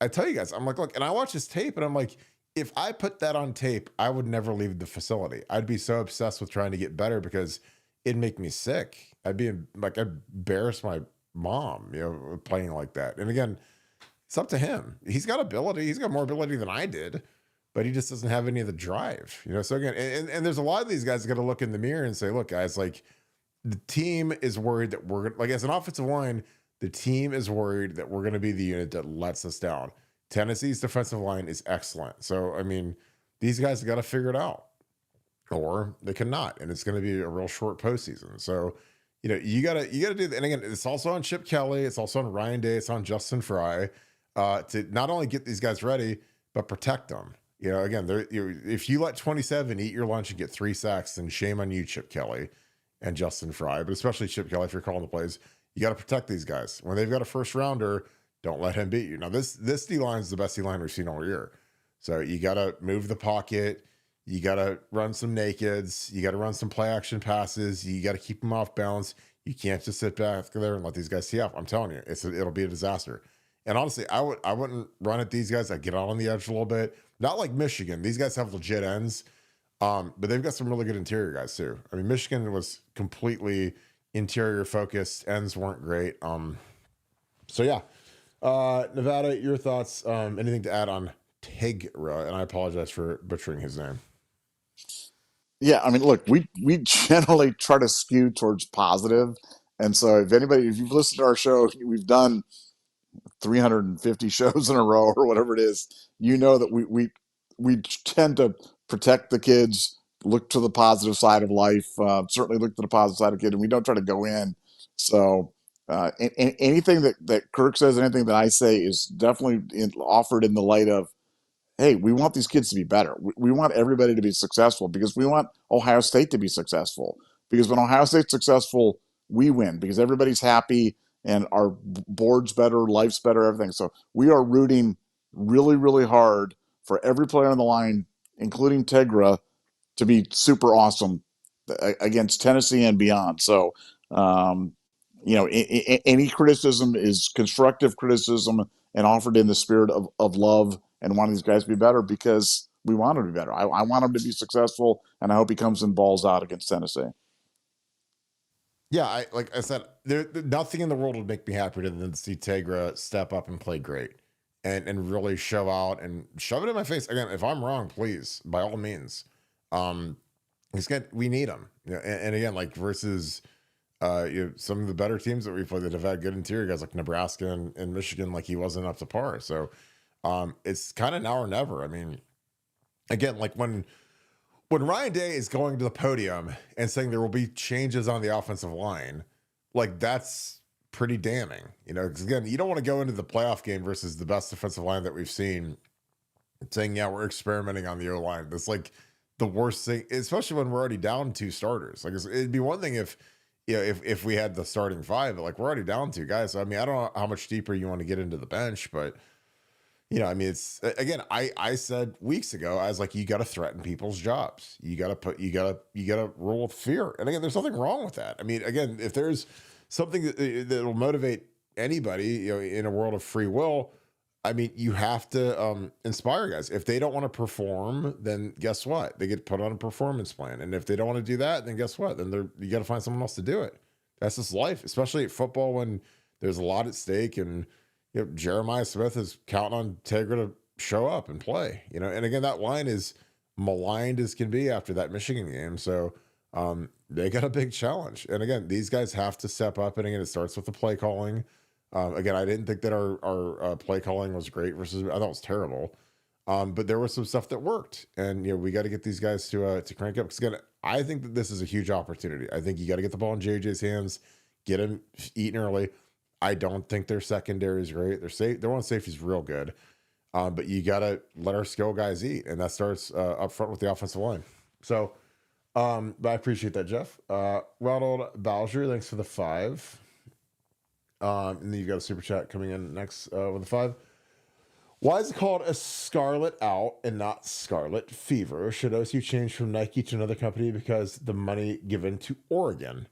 I tell you guys, I'm like, look, and I watch this tape and I'm like, if I put that on tape, I would never leave the facility. I'd be so obsessed with trying to get better because it'd make me sick. I'd embarrass my mom, playing like that. And again, it's up to him. He's got ability. He's got more ability than I did, but he just doesn't have any of the drive, So again, and there's a lot of these guys that got to look in the mirror and say, look, guys, like the team is worried that we're like, as an offensive line, the team is worried that we're going to be the unit that lets us down. Tennessee's defensive line is excellent. So, I mean, these guys got to figure it out or they cannot. And it's going to be a real short postseason. So, you gotta do that. And again, it's also on Chip Kelly. It's also on Ryan Day. It's on Justin Fry to not only get these guys ready, but protect them. Again, if you let 27 eat your lunch and get 3 sacks, then shame on you, Chip Kelly and Justin Fry, but especially Chip Kelly if you're calling the plays. You got to protect these guys. When they've got a first rounder, don't let him beat you. Now, this D-line is the best D-line we've seen all year. So you got to move the pocket. You got to run some nakeds. You got to run some play action passes. You got to keep them off balance. You can't just sit back there and let these guys tee up. I'm telling you, it'll be a disaster. And honestly, I wouldn't run at these guys. I'd get out on the edge a little bit. Not like Michigan. These guys have legit ends. But they've got some really good interior guys too. I mean, Michigan was completely interior focused, ends weren't great. So yeah. Nevada, your thoughts, anything to add on Tegra? And I apologize for butchering his name. Yeah, I mean, look, we generally try to skew towards positive. And so if you've listened to our show, we've done 350 shows in a row or whatever it is, that we tend to protect the kids, look to the positive side of life, certainly look to the positive side of kid, and we don't try to go in. So anything that Kirk says, anything that I say is definitely offered in the light of, hey, we want these kids to be better. We want everybody to be successful because we want Ohio State to be successful. Because when Ohio State's successful, we win because everybody's happy and our board's better, life's better, everything. So we are rooting really, really hard for every player on the line, including Tegra, to be super awesome against Tennessee and beyond. So, any criticism is constructive criticism and offered in the spirit of love and wanting these guys to be better because we want them to be better. I want them to be successful, and I hope he comes in balls out against Tennessee. Yeah, like I said, nothing in the world would make me happier than to see Tegra step up and play great and really show out and shove it in my face. Again, if I'm wrong, please, by all means. We need him. And again, like versus some of the better teams that we played that have had good interior guys like Nebraska and Michigan, like he wasn't up to par. So it's kind of now or never. I mean, again, like when Ryan Day is going to the podium and saying there will be changes on the offensive line, like that's pretty damning, because again, you don't want to go into the playoff game versus the best defensive line that we've seen saying, yeah, we're experimenting on the O-line. That's like the worst thing, especially when we're already down 2 starters. Like it'd be one thing if if we had the starting five, but like we're already down two guys. So, I mean, I don't know how much deeper you want to get into the bench, but I mean, it's again, I said weeks ago, I was like, you got to threaten people's jobs. You got to rule with fear. And again, there's nothing wrong with that. I mean, again, if there's something that'll motivate anybody, in a world of free will, I mean, you have to inspire guys. If they don't want to perform, then guess what? They get put on a performance plan. And if they don't want to do that, then guess what? Then you got to find someone else to do it. That's just life, especially at football when there's a lot at stake. And Jeremiah Smith is counting on Tegra to show up and play. And again, that line is maligned as can be after that Michigan game. So they got a big challenge. And again, these guys have to step up. And again, it starts with the play calling. Again, I didn't think that our play calling was great versus I thought it was terrible. But there was some stuff that worked, and we got to get these guys to crank up. Because again, I think that this is a huge opportunity. I think you got to get the ball in JJ's hands, get him eating early. I don't think their secondary is great. Their one safety is real good, but you got to let our skill guys eat, and that starts up front with the offensive line. So, but I appreciate that, Jeff. Ronald Bowser, thanks for the 5. And then you've got a super chat coming in next with a 5. Why is it called a Scarlet Out and not Scarlet Fever? Should OSU change from Nike to another company because the money given to Oregon?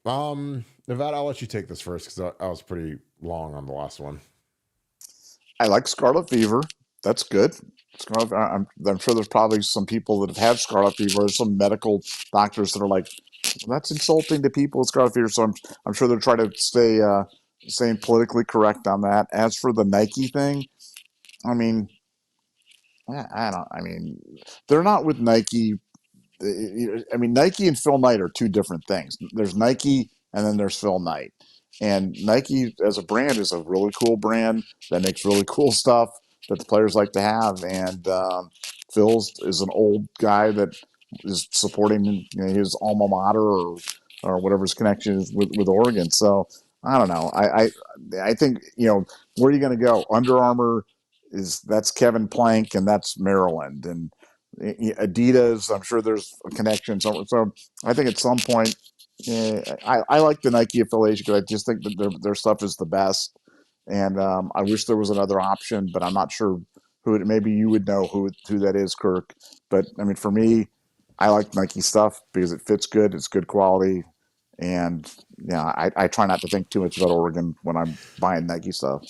Nevada, I'll let you take this first because I was pretty long on the last one. I like Scarlet Fever. That's good. I'm sure there's probably some people that have had Scarlet Fever. There's some medical doctors that are like, that's insulting to people with Scarlet Fever. So I'm sure they're trying to staying politically correct on that. As for the Nike thing, I mean, I mean, they're not with Nike. I mean, Nike and Phil Knight are two different things. There's Nike and then there's Phil Knight. And Nike as a brand is a really cool brand that makes really cool stuff that the players like to have. And Phil's is an old guy that is supporting his alma mater or whatever his connection is with Oregon. So I don't know. I think, where are you going to go? Under Armour that's Kevin Plank and that's Maryland. And Adidas, I'm sure there's a connection. So I think at some point, I like the Nike affiliation because I just think that their stuff is the best. And I wish there was another option, but I'm not sure who it. Maybe you would know who that is, Kirk. But I mean, for me, I like Nike stuff because it fits good, it's good quality, and I try not to think too much about Oregon when I'm buying Nike stuff.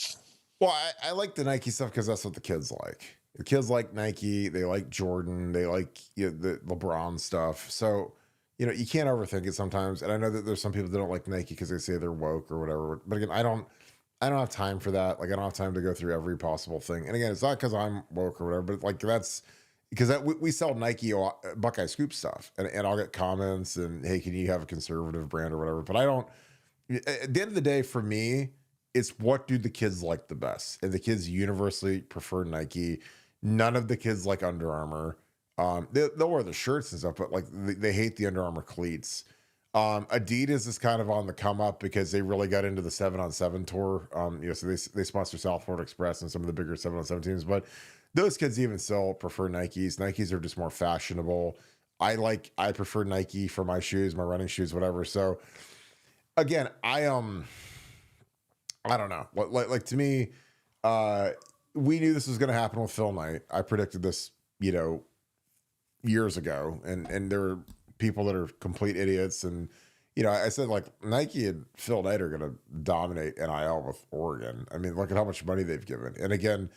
Well, I like the Nike stuff because that's what the kids like. The kids like Nike. They like Jordan. They like the LeBron stuff. So, you can't overthink it sometimes. And I know that there's some people that don't like Nike because they say they're woke or whatever. But again, I don't have time for that. Like, I don't have time to go through every possible thing. And again, it's not because I'm woke or whatever, but like that's because we sell Nike Buckeye Scoop stuff. And I'll get comments and, hey, can you have a conservative brand or whatever? But I don't. At the end of the day, for me, it's what do the kids like the best? And the kids universally prefer Nike. None of the kids like Under Armour. They'll wear the shirts and stuff, but like they hate the Under Armour cleats. Adidas is kind of on the come up because they really got into the 7-on-7 tour. So they sponsor South Florida Express and some of the bigger 7-on-7 teams, but those kids even still prefer Nikes. Nikes are just more fashionable. I prefer Nike for my shoes, my running shoes, whatever. So again, I don't know. Like to me, we knew this was going to happen with Phil Knight. I predicted this, years ago, and there are people that are complete idiots. And I said like Nike and Phil Knight are going to dominate NIL with Oregon. I mean, look at how much money they've given. And again,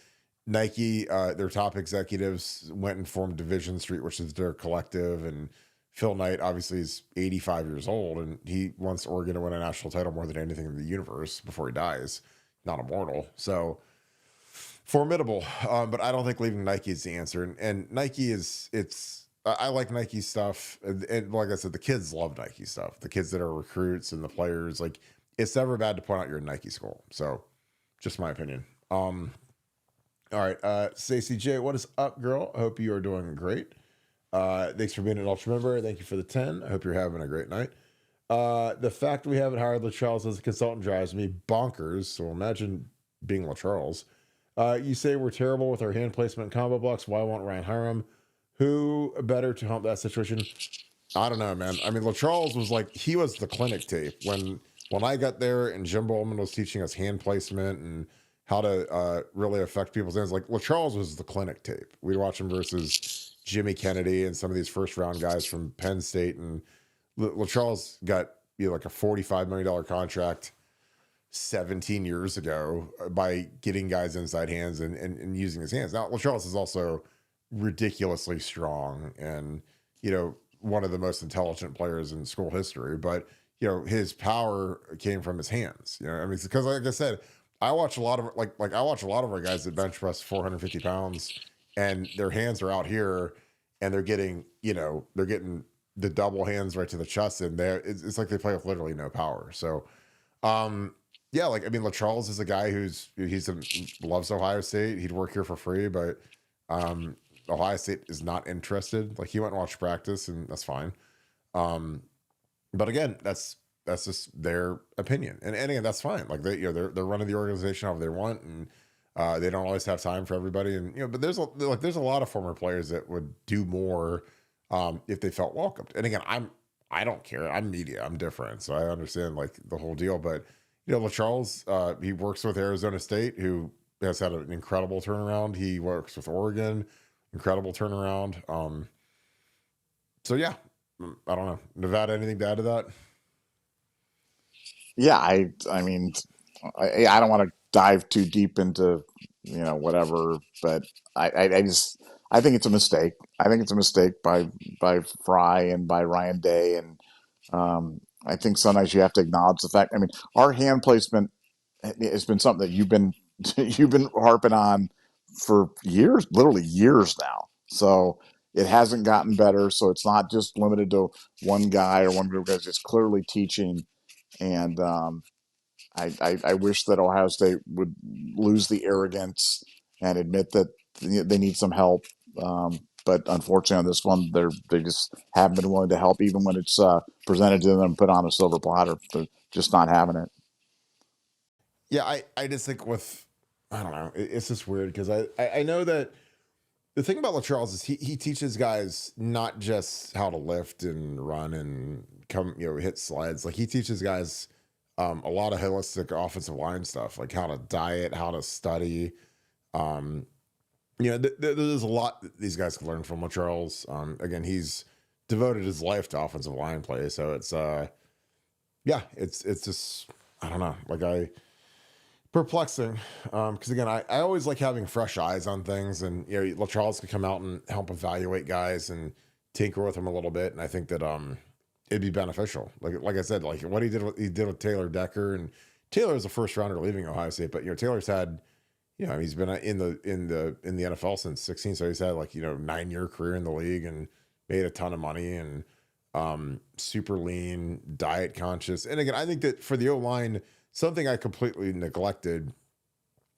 Nike, their top executives went and formed Division Street, which is their collective, and Phil Knight obviously is 85 years old, and he wants Oregon to win a national title more than anything in the universe before he dies. Not immortal. So formidable. But I don't think leaving Nike is the answer. And Nike I like Nike stuff. And like I said, the kids love Nike stuff. The kids that are recruits and the players, like it's never bad to point out you're a Nike school. So just my opinion. All right. Stacey J, what is up, girl? I hope you are doing great. Thanks for being an Ultra member. Thank you for the 10. I hope you're having a great night. The fact we haven't hired LaCharles as a consultant drives me bonkers. So imagine being LaCharles. You say we're terrible with our hand placement and combo blocks. Why won't Ryan hire him? Who better to help that situation? I don't know, man. I mean, LaCharles was like, he was the clinic tape when I got there, and Jim Bowman was teaching us hand placement and how to really affect people's hands. Like LaCharles was the clinic tape. We'd watch him versus Jimmy Kennedy and some of these first round guys from Penn State, and LaCharles got like a $45 million contract 17 years ago by getting guys inside hands and using his hands. Now, LaCharles is also ridiculously strong and, one of the most intelligent players in school history, but, his power came from his hands. I mean, because like I said, I watch a lot of I watch a lot of our guys that bench press 450 pounds and their hands are out here and they're getting the double hands right to the chest, and it's like they play with literally no power. So, yeah, like I mean, LaCharles is a guy loves Ohio State. He'd work here for free, but Ohio State is not interested. Like he went and watched practice, and that's fine. But again, that's just their opinion, and again, that's fine. Like they're running the organization however they want, and they don't always have time for everybody. And but there's a lot of former players that would do more if they felt welcomed. And again, I don't care. I'm media. I'm different, so I understand like the whole deal. But LaCharles, he works with Arizona State, who has had an incredible turnaround. He works with Oregon, incredible turnaround. So yeah, I don't know. Nevada, anything to add to that? Yeah, I mean, I don't want to dive too deep into whatever, but I think it's a mistake. I think it's a mistake by Fry and by Ryan Day, and I think sometimes you have to acknowledge the fact. I mean, our hand placement has been something that you've been you've been harping on for years, literally years now. So it hasn't gotten better. So it's not just limited to one guy or one group of guys. It's clearly teaching, and I wish that Ohio State would lose the arrogance and admit that they need some help. But unfortunately, on this one, they just haven't been willing to help, even when it's presented to them and put on a silver platter. They're just not having it. Yeah, I just think I don't know. It's just weird because I know that the thing about LaCharles is he teaches guys not just how to lift and run and hit slides. Like he teaches guys a lot of holistic offensive line stuff, like how to diet, how to study. There's a lot that these guys can learn from LaCharles. Again, he's devoted his life to offensive line play, so it's it's just I don't know, perplexing. Because again, I always like having fresh eyes on things, and LaCharles could come out and help evaluate guys and tinker with them a little bit, and I think that it'd be beneficial. Like I said, like what he did with Taylor Decker, and Taylor was a first rounder leaving Ohio State, but Taylor's had he's been in the NFL since 16, so he's had 9-year career in the league and made a ton of money and super lean, diet conscious. And again, I think that for the O-line, something I completely neglected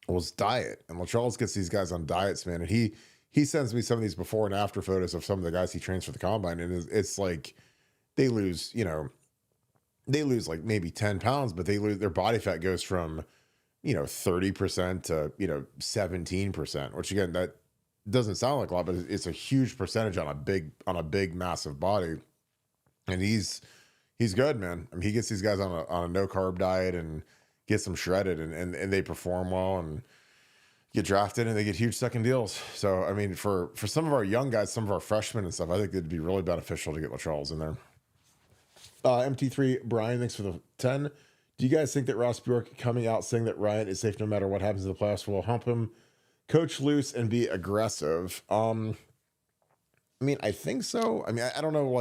was diet. And LaCharles gets these guys on diets, man. And he sends me some of these before and after photos of some of the guys he trains for the combine. And it's like they lose like maybe 10 pounds, but their body fat goes from 30% to 17%, which again, that doesn't sound like a lot, but it's a huge percentage on a big massive body. And he's good, man. I mean, he gets these guys on a no carb diet and gets them shredded, and they perform well and get drafted, and they get huge second deals. So I mean, for some of our young guys, some of our freshmen and stuff, I think it'd be really beneficial to get LaCharles in there. MT3 Brian, thanks for the 10. Do you guys think that Ross Bjork coming out saying that Ryan is safe no matter what happens in the playoffs will help him coach loose and be aggressive? I mean, I think so. I mean, I don't know.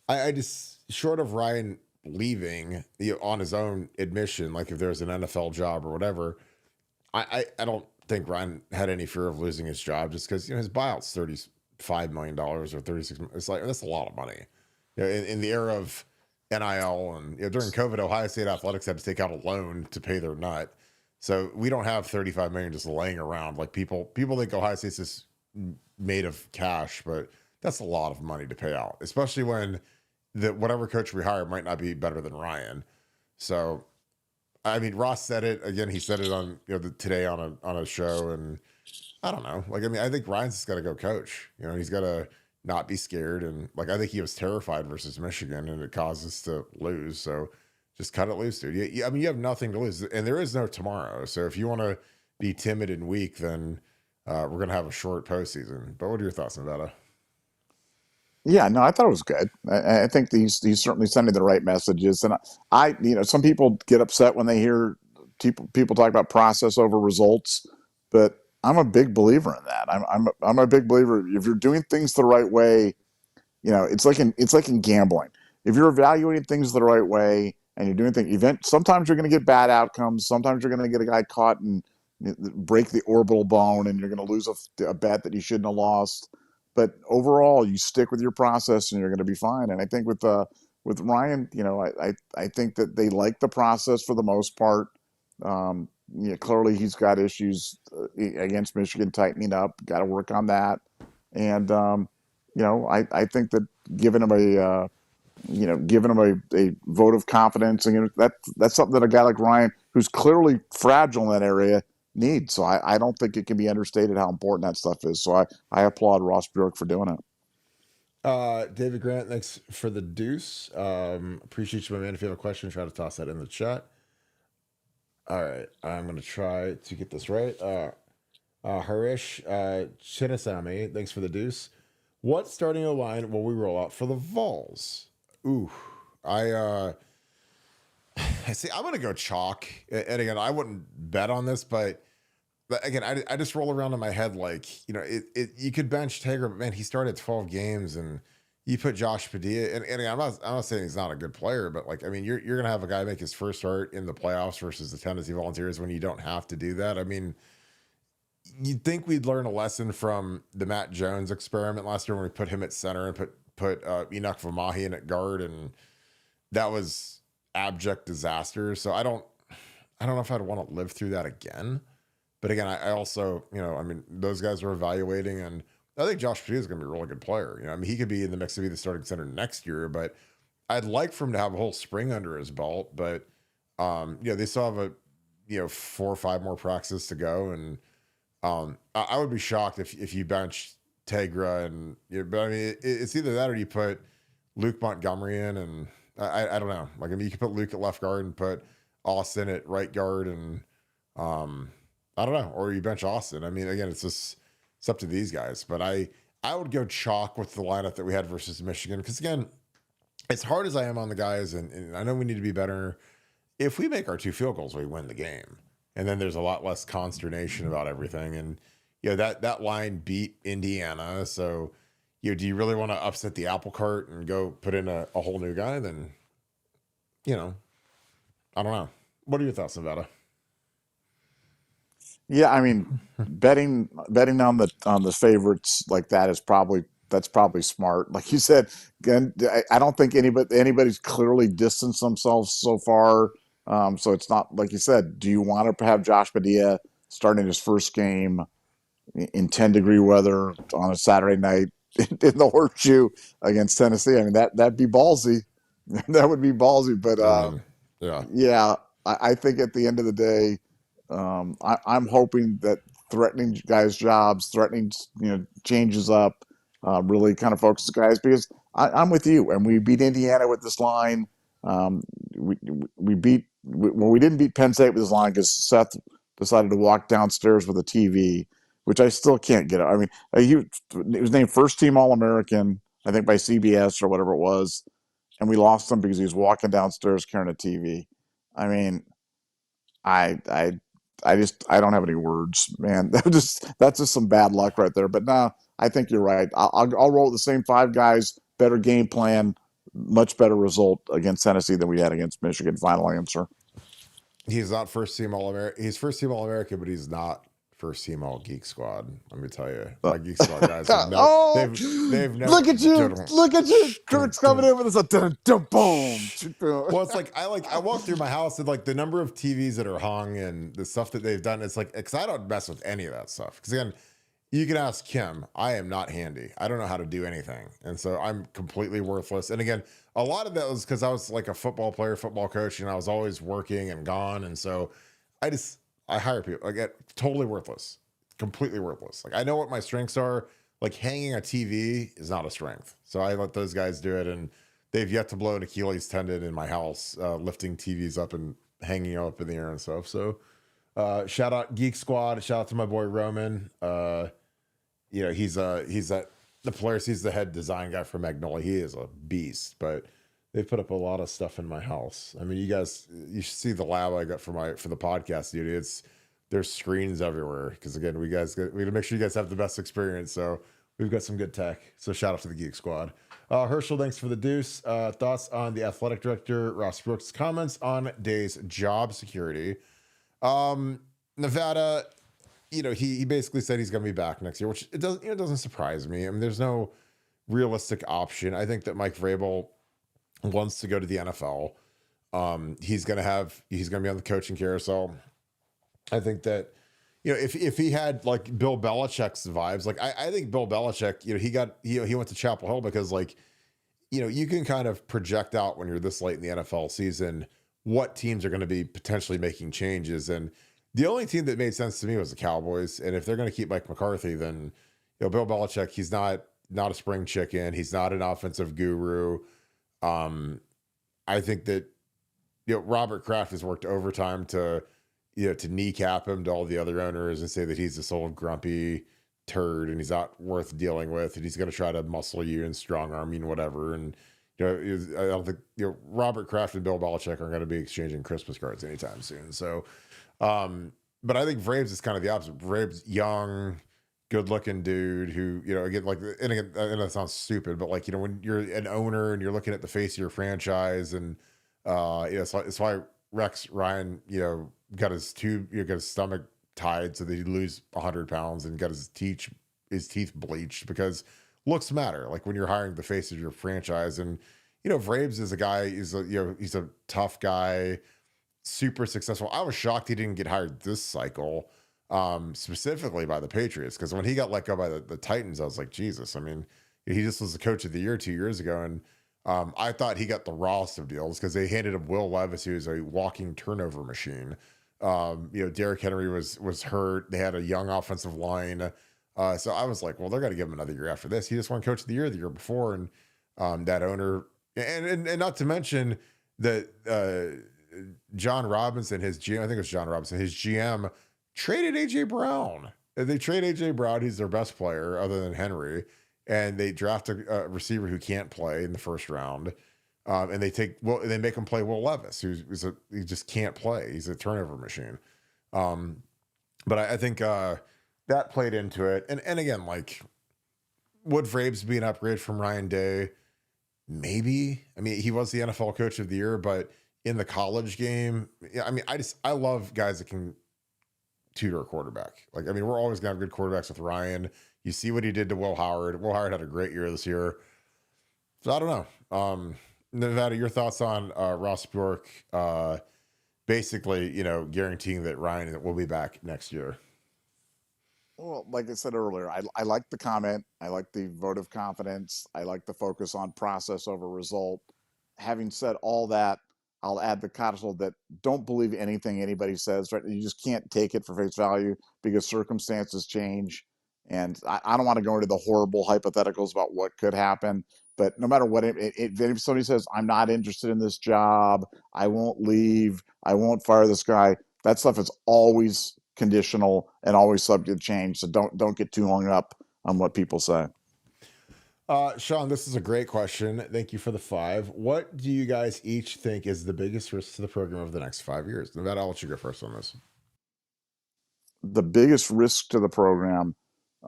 I just, short of Ryan leaving on his own admission, like if there's an NFL job or whatever, I don't think Ryan had any fear of losing his job just because his buyout's $35 million or 36. It's like that's a lot of money. In the era of NIL and during COVID, Ohio State athletics had to take out a loan to pay their nut. So we don't have 35 million just laying around. Like people think Ohio State's just made of cash, but that's a lot of money to pay out, especially when whatever coach we hire might not be better than Ryan. So, I mean, Ross said it again. He said it on today on a show, and I don't know. I think Ryan's just got to go coach. He's got to not be scared. And like, I think he was terrified versus Michigan, and it caused us to lose. So just cut it loose, dude. I mean, you have nothing to lose, and there is no tomorrow. So if you want to be timid and weak, then we're going to have a short postseason. But what are your thoughts, Nevada? Yeah, no, I thought it was good. I think he's certainly sending the right messages, and some people get upset when they hear people talk about process over results, but I'm a big believer in that. I'm a big believer if you're doing things the right way. It's like in gambling. If you're evaluating things the right way and you're doing things, sometimes you're going to get bad outcomes. Sometimes you're going to get a guy caught and break the orbital bone, and you're going to lose a bet that you shouldn't have lost. But overall, you stick with your process, and you're going to be fine. And I think with Ryan, I think that they like the process for the most part. Clearly he's got issues against Michigan tightening up. Got to work on that. And I think that giving him a vote of confidence, and that's something that a guy like Ryan, who's clearly fragile in that area, needs. So I don't think it can be understated how important that stuff is. So I applaud Ross Bjork for doing it. David Grant, thanks for the deuce. Appreciate you, my man. If you have a question, try to toss that in the chat. All right, I'm going to try to get this right. Harish Chinasamy, thanks for the deuce. What starting line will we roll out for the Vols? Ooh, I see. I'm gonna go chalk, and again, I wouldn't bet on this, but again, I just roll around in my head like, you could bench Tager, but man, he started 12 games, and you put Josh Padilla, and again, I'm not saying he's not a good player, but like, I mean, you're gonna have a guy make his first start in the playoffs versus the Tennessee Volunteers when you don't have to do that. I mean, you'd think we'd learn a lesson from the Matt Jones experiment last year when we put him at center and put Enoch Vamahi in at guard, and that was abject disaster. So I don't know if I'd want to live through that again. But again, I also, I mean, those guys are evaluating, and I think Josh Padilla is going to be a really good player. I mean, he could be in the mix to be the starting center next year, but I'd like for him to have a whole spring under his belt. But they still have 4 or 5 more practices to go, and I would be shocked if you bench Tegra, but I mean, it's either that or you put Luke Montgomery in, and I don't know. Like, I mean, you could put Luke at left guard and put Austin at right guard, and I don't know, or you bench Austin. I mean, again, it's up to these guys, but I would go chalk with the lineup that we had versus Michigan, because again, as hard as I am on the guys, and I know we need to be better, if we make our 2 field goals, we win the game. And then there's a lot less consternation about everything. And, that line beat Indiana. So, do you really want to upset the apple cart and go put in a whole new guy? Then, I don't know. What are your thoughts, Nevada? Yeah, I mean, betting on the favorites like that that's probably smart. Like you said, again, I don't think anybody's clearly distanced themselves so far. So it's not, like you said, do you want to have Josh Padilla starting his first game in 10-degree weather on a Saturday night in the Horseshoe against Tennessee? I mean, that'd be ballsy. That would be ballsy. But yeah, I think at the end of the day, I'm hoping that threatening guys' jobs, threatening changes up, really kind of focuses guys, because I'm with you. And we beat Indiana with this line. We didn't beat Penn State with this line because Seth decided to walk downstairs with a TV, which I still can't get. I mean, he was named first team All-American, I think, by CBS or whatever it was, and we lost him because he was walking downstairs carrying a TV. I mean, I don't have any words, man. That's just some bad luck right there. But no, I think you're right. I'll roll with the same 5 guys, better game plan, much better result against Tennessee than we had against Michigan. Final answer. He's not first team All-American. He's first team All-American, but he's not first team All Geek Squad. Let me tell you, my Geek Squad guys have they've never. Look at you! Kurt's coming in with us. Boom. Well, it's like I walk through my house, and like the number of TVs that are hung and the stuff that they've done. It's like, because I don't mess with any of that stuff. Because again, you can ask Kim. I am not handy. I don't know how to do anything, and so I'm completely worthless. And again, a lot of that was because I was like a football player, football coach, and I was always working and gone, and so I hire people. I get totally worthless, completely worthless. Like, I know what my strengths are. like hanging a TV is not a strength. So I let those guys do it, and they've yet to blow an Achilles tendon in my house, lifting TVs up and hanging up in the air and stuff. So shout out Geek Squad. Shout out to my boy Roman. He's at the Polaris. He's the head design guy for Magnolia. He is a beast, but they put up a lot of stuff in my house. I mean, you should see the lab I got for the podcast, dude. There's screens everywhere because again, we gotta make sure you guys have the best experience. So we've got some good tech. So shout out to the Geek Squad. Herschel, thanks for the deuce. Thoughts on the athletic director Ross Brooks' comments on Day's job security. Nevada, he basically said he's going to be back next year, which it doesn't surprise me. I mean, there's no realistic option. I think that Mike Vrabel wants to go to the NFL. He's going to be on the coaching carousel. I think that, if he had like Bill Belichick's vibes, like I think Bill Belichick, he went to Chapel Hill because you can kind of project out when you're this late in the NFL season what teams are going to be potentially making changes. And the only team that made sense to me was the Cowboys. And if they're going to keep Mike McCarthy, then Bill Belichick, he's not a spring chicken. He's not an offensive guru. I think that Robert Kraft has worked overtime to kneecap him to all the other owners and say that he's this old grumpy turd and he's not worth dealing with, and he's going to try to muscle you and strong arm you and whatever. And I don't think Robert Kraft and Bill Belichick aren't going to be exchanging Christmas cards anytime soon. So, but I think Vrabes is kind of the opposite. Vrabes, young, good-looking dude who again, that sounds stupid, but when you're an owner and you're looking at the face of your franchise, and it's why Rex Ryan got his stomach tied so that he'd lose 100 pounds and got his teeth bleached, because looks matter. Like when you're hiring the face of your franchise, and Vrabes is a guy. He's a tough guy, super successful. I was shocked he didn't get hired this cycle, specifically by the Patriots, because when he got let go by the Titans, I was like, Jesus. I mean, he just was the coach of the year 2 years ago, and I thought he got the rawest of deals because they handed him Will Levis, who is a walking turnover machine. Derrick Henry was hurt. They had a young offensive line. So I was like, well, they're going to give him another year after this. He just won coach of the year the year before. And that owner, and not to mention that John Robinson, his GM, I think it was John Robinson, his GM traded AJ Brown. They trade AJ Brown. He's their best player other than Henry. And they draft a receiver who can't play in the first round. And they make him play Will Levis, he just can't play. He's a turnover machine. But I think that played into it. And again, would Vrabes be an upgrade from Ryan Day? Maybe. I mean, he was the NFL coach of the year, but in the college game, I mean, I love guys that can tutor a quarterback. We're always gonna have good quarterbacks with Ryan. You see what he did to Will Howard. Will Howard had a great year this year. So I don't know. Nevada, your thoughts on Ross Bjork basically, guaranteeing that Ryan will be back next year? Well, like I said earlier, I like the comment. I like the vote of confidence. I like the focus on process over result. Having said all that, I'll add the codicil that don't believe anything anybody says. Right? You just can't take it for face value because circumstances change. And I don't want to go into the horrible hypotheticals about what could happen. But no matter what, if somebody says, I'm not interested in this job, I won't leave, I won't fire this guy, that stuff is always conditional and always subject to change. So don't get too hung up on what people say. Sean, this is a great question. Thank you for the 5. What do you guys each think is the biggest risk to the program over the next 5 years? Nevada, I'll let you go first on this. The biggest risk to the program,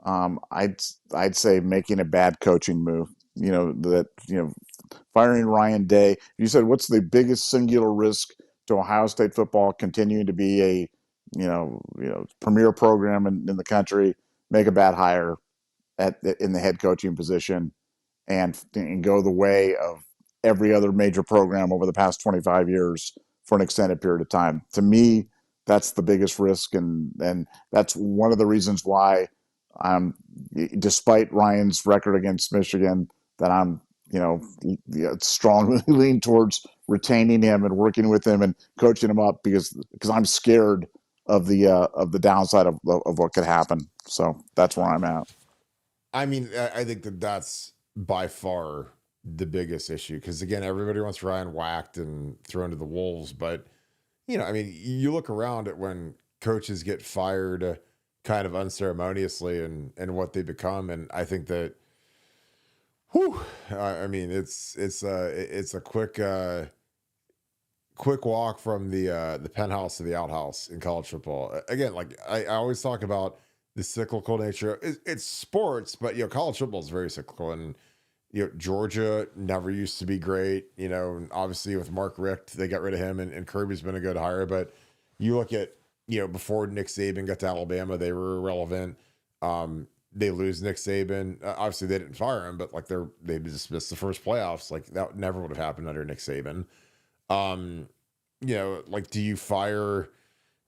I'd say making a bad coaching move. Firing Ryan Day. You said, what's the biggest singular risk to Ohio State football continuing to be a premier program in the country? Make a bad hire in the head coaching position, and go the way of every other major program over the past 25 years for an extended period of time. To me, that's the biggest risk, and that's one of the reasons why despite Ryan's record against Michigan, that I'm strongly lean towards retaining him and working with him and coaching him up because I'm scared of the downside of what could happen. So that's where I'm at. I mean, I think that that's by far the biggest issue because again, everybody wants Ryan whacked and thrown to the wolves. But I mean, you look around at when coaches get fired kind of unceremoniously and what they become, and I think that, whew, I mean, it's a quick walk from the penthouse to the outhouse in college football. Again, like I always talk about the cyclical nature. It's sports, but college football is very cyclical. And Georgia never used to be great. And obviously with Mark Richt, they got rid of him, and Kirby's been a good hire. But you look at before Nick Saban got to Alabama, they were irrelevant. They lose Nick Saban. Obviously, they didn't fire him, but like they just missed the first playoffs. Like that never would have happened under Nick Saban. Like, do you fire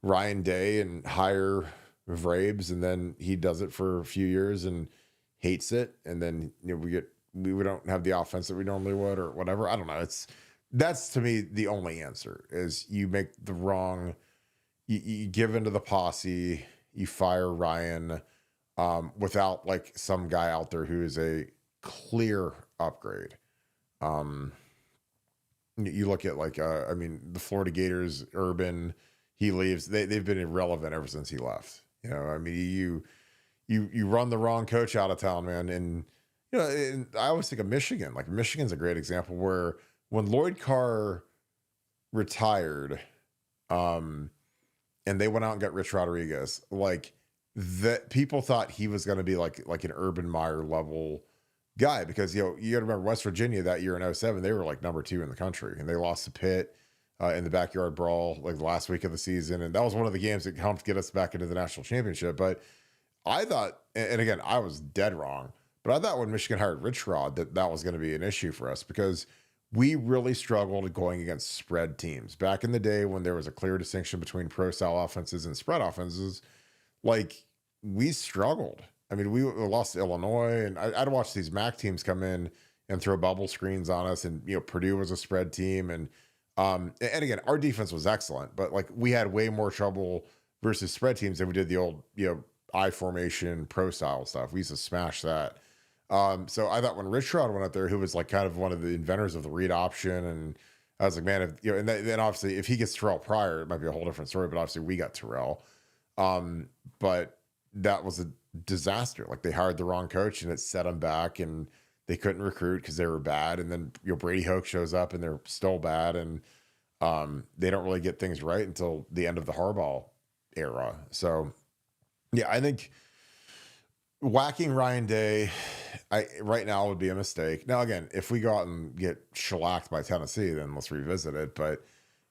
Ryan Day and hire Vrabes, and then he does it for a few years and hates it, and then we don't have the offense that we normally would, or whatever? I don't know. That's to me the only answer is you make the wrong. You give into the posse. You fire Ryan without like some guy out there who is a clear upgrade. You look at like I mean the Florida Gators, Urban, he leaves. They've been irrelevant ever since he left. I mean you run the wrong coach out of town, man. And and I always think of Michigan. Like Michigan's a great example where when Lloyd Carr retired, and they went out and got Rich Rodriguez, like that people thought he was going to be like an Urban Meyer level guy, because you got to remember West Virginia that year in 07, they were like number 2 in the country, and they lost to Pitt in the backyard brawl like the last week of the season, and that was one of the games that helped get us back into the national championship. But I thought, and again, I was dead wrong, but I thought when Michigan hired Rich Rod that was going to be an issue for us, because we really struggled going against spread teams back in the day when there was a clear distinction between pro style offenses and spread offenses. Like we struggled. I mean, we lost to Illinois, and I'd watch these MAC teams come in and throw bubble screens on us. And, Purdue was a spread team. And again, our defense was excellent, but like we had way more trouble versus spread teams than we did the old, I formation pro style stuff. We used to smash that. So I thought when Rich Rod went out there, who was like kind of one of the inventors of the read option, and I was like, man, if, and then obviously if he gets Terrell Pryor, it might be a whole different story, but obviously we got Terrell. But that was a disaster. Like they hired the wrong coach, and it set them back, and they couldn't recruit because they were bad. And then Brady Hoke shows up, and they're still bad, and they don't really get things right until the end of the Harbaugh era. So yeah, I think whacking Ryan Day right now would be a mistake. Now, again, if we go out and get shellacked by Tennessee, then let's revisit it. But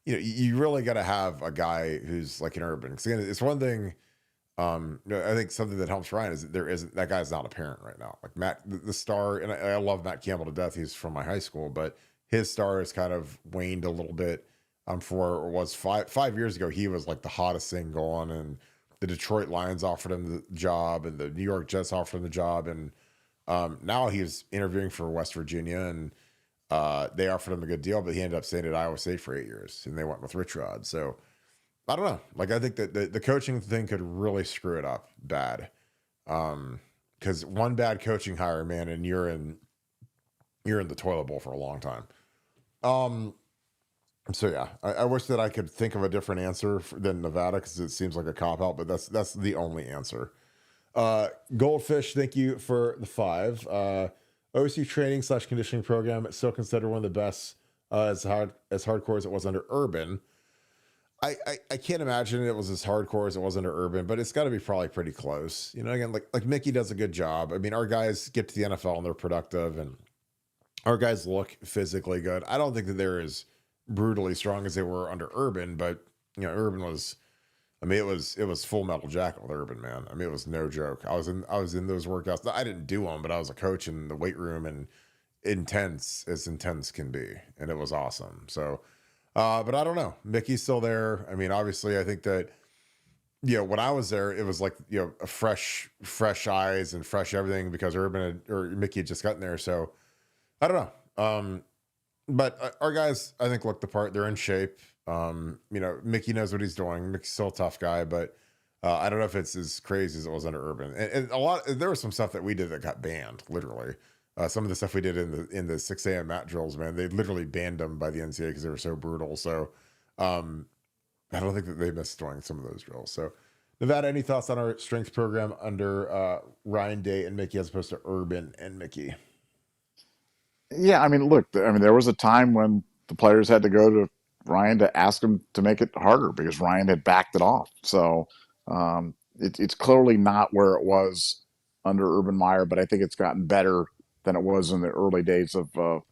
you really got to have a guy who's like an Urban. Because again, it's one thing. I think something that helps Ryan is that that guy's not a parent right now. Like Matt, the star, and I love Matt Campbell to death. He's from my high school, but his star has kind of waned a little bit. For it was 5 years ago, he was like the hottest thing going, and the Detroit Lions offered him the job, and the New York Jets offered him the job, and now he's interviewing for West Virginia, and they offered him a good deal, but he ended up staying at Iowa State for 8 years, and they went with Rich Rod. So I don't know. Like I think that the coaching thing could really screw it up bad, because one bad coaching hire, man, and you're in the toilet bowl for a long time. So yeah, I wish that I could think of a different answer than Nevada, because it seems like a cop out, but that's the only answer. Goldfish, thank you for the 5. OSU training / conditioning program, it's still considered one of the best, as hardcore as it was under Urban. I can't imagine it was as hardcore as it was under Urban, but it's got to be probably pretty close. Again, like Mickey does a good job. I mean, our guys get to the NFL and they're productive, and our guys look physically good. I don't think that they're as brutally strong as they were under Urban, but Urban was, I mean, it was Full Metal Jacket with Urban, man. I mean, it was no joke. I was in those workouts. I didn't do them, but I was a coach in the weight room, and intense can be, and it was awesome. So, but I don't know. Mickey's still there. I mean, obviously, I think that when I was there, it was like a fresh eyes and fresh everything, because Mickey had just gotten there. So I don't know. But our guys, I think, look the part. They're in shape. Mickey knows what he's doing. Mickey's still a tough guy, but I don't know if it's as crazy as it was under Urban, and there was some stuff that we did that got banned, literally. Some of the stuff we did in the 6 a.m. mat drills, man, they literally banned them by the NCAA because they were so brutal. So I don't think that they missed doing some of those drills. So Nevada, any thoughts on our strength program under Ryan Day and Mickey as opposed to Urban and Mickey? Yeah, I mean, look, I mean, there was a time when the players had to go to Ryan to ask him to make it harder because Ryan had backed it off. So it's clearly not where it was under Urban Meyer, but I think it's gotten better than it was in the early days of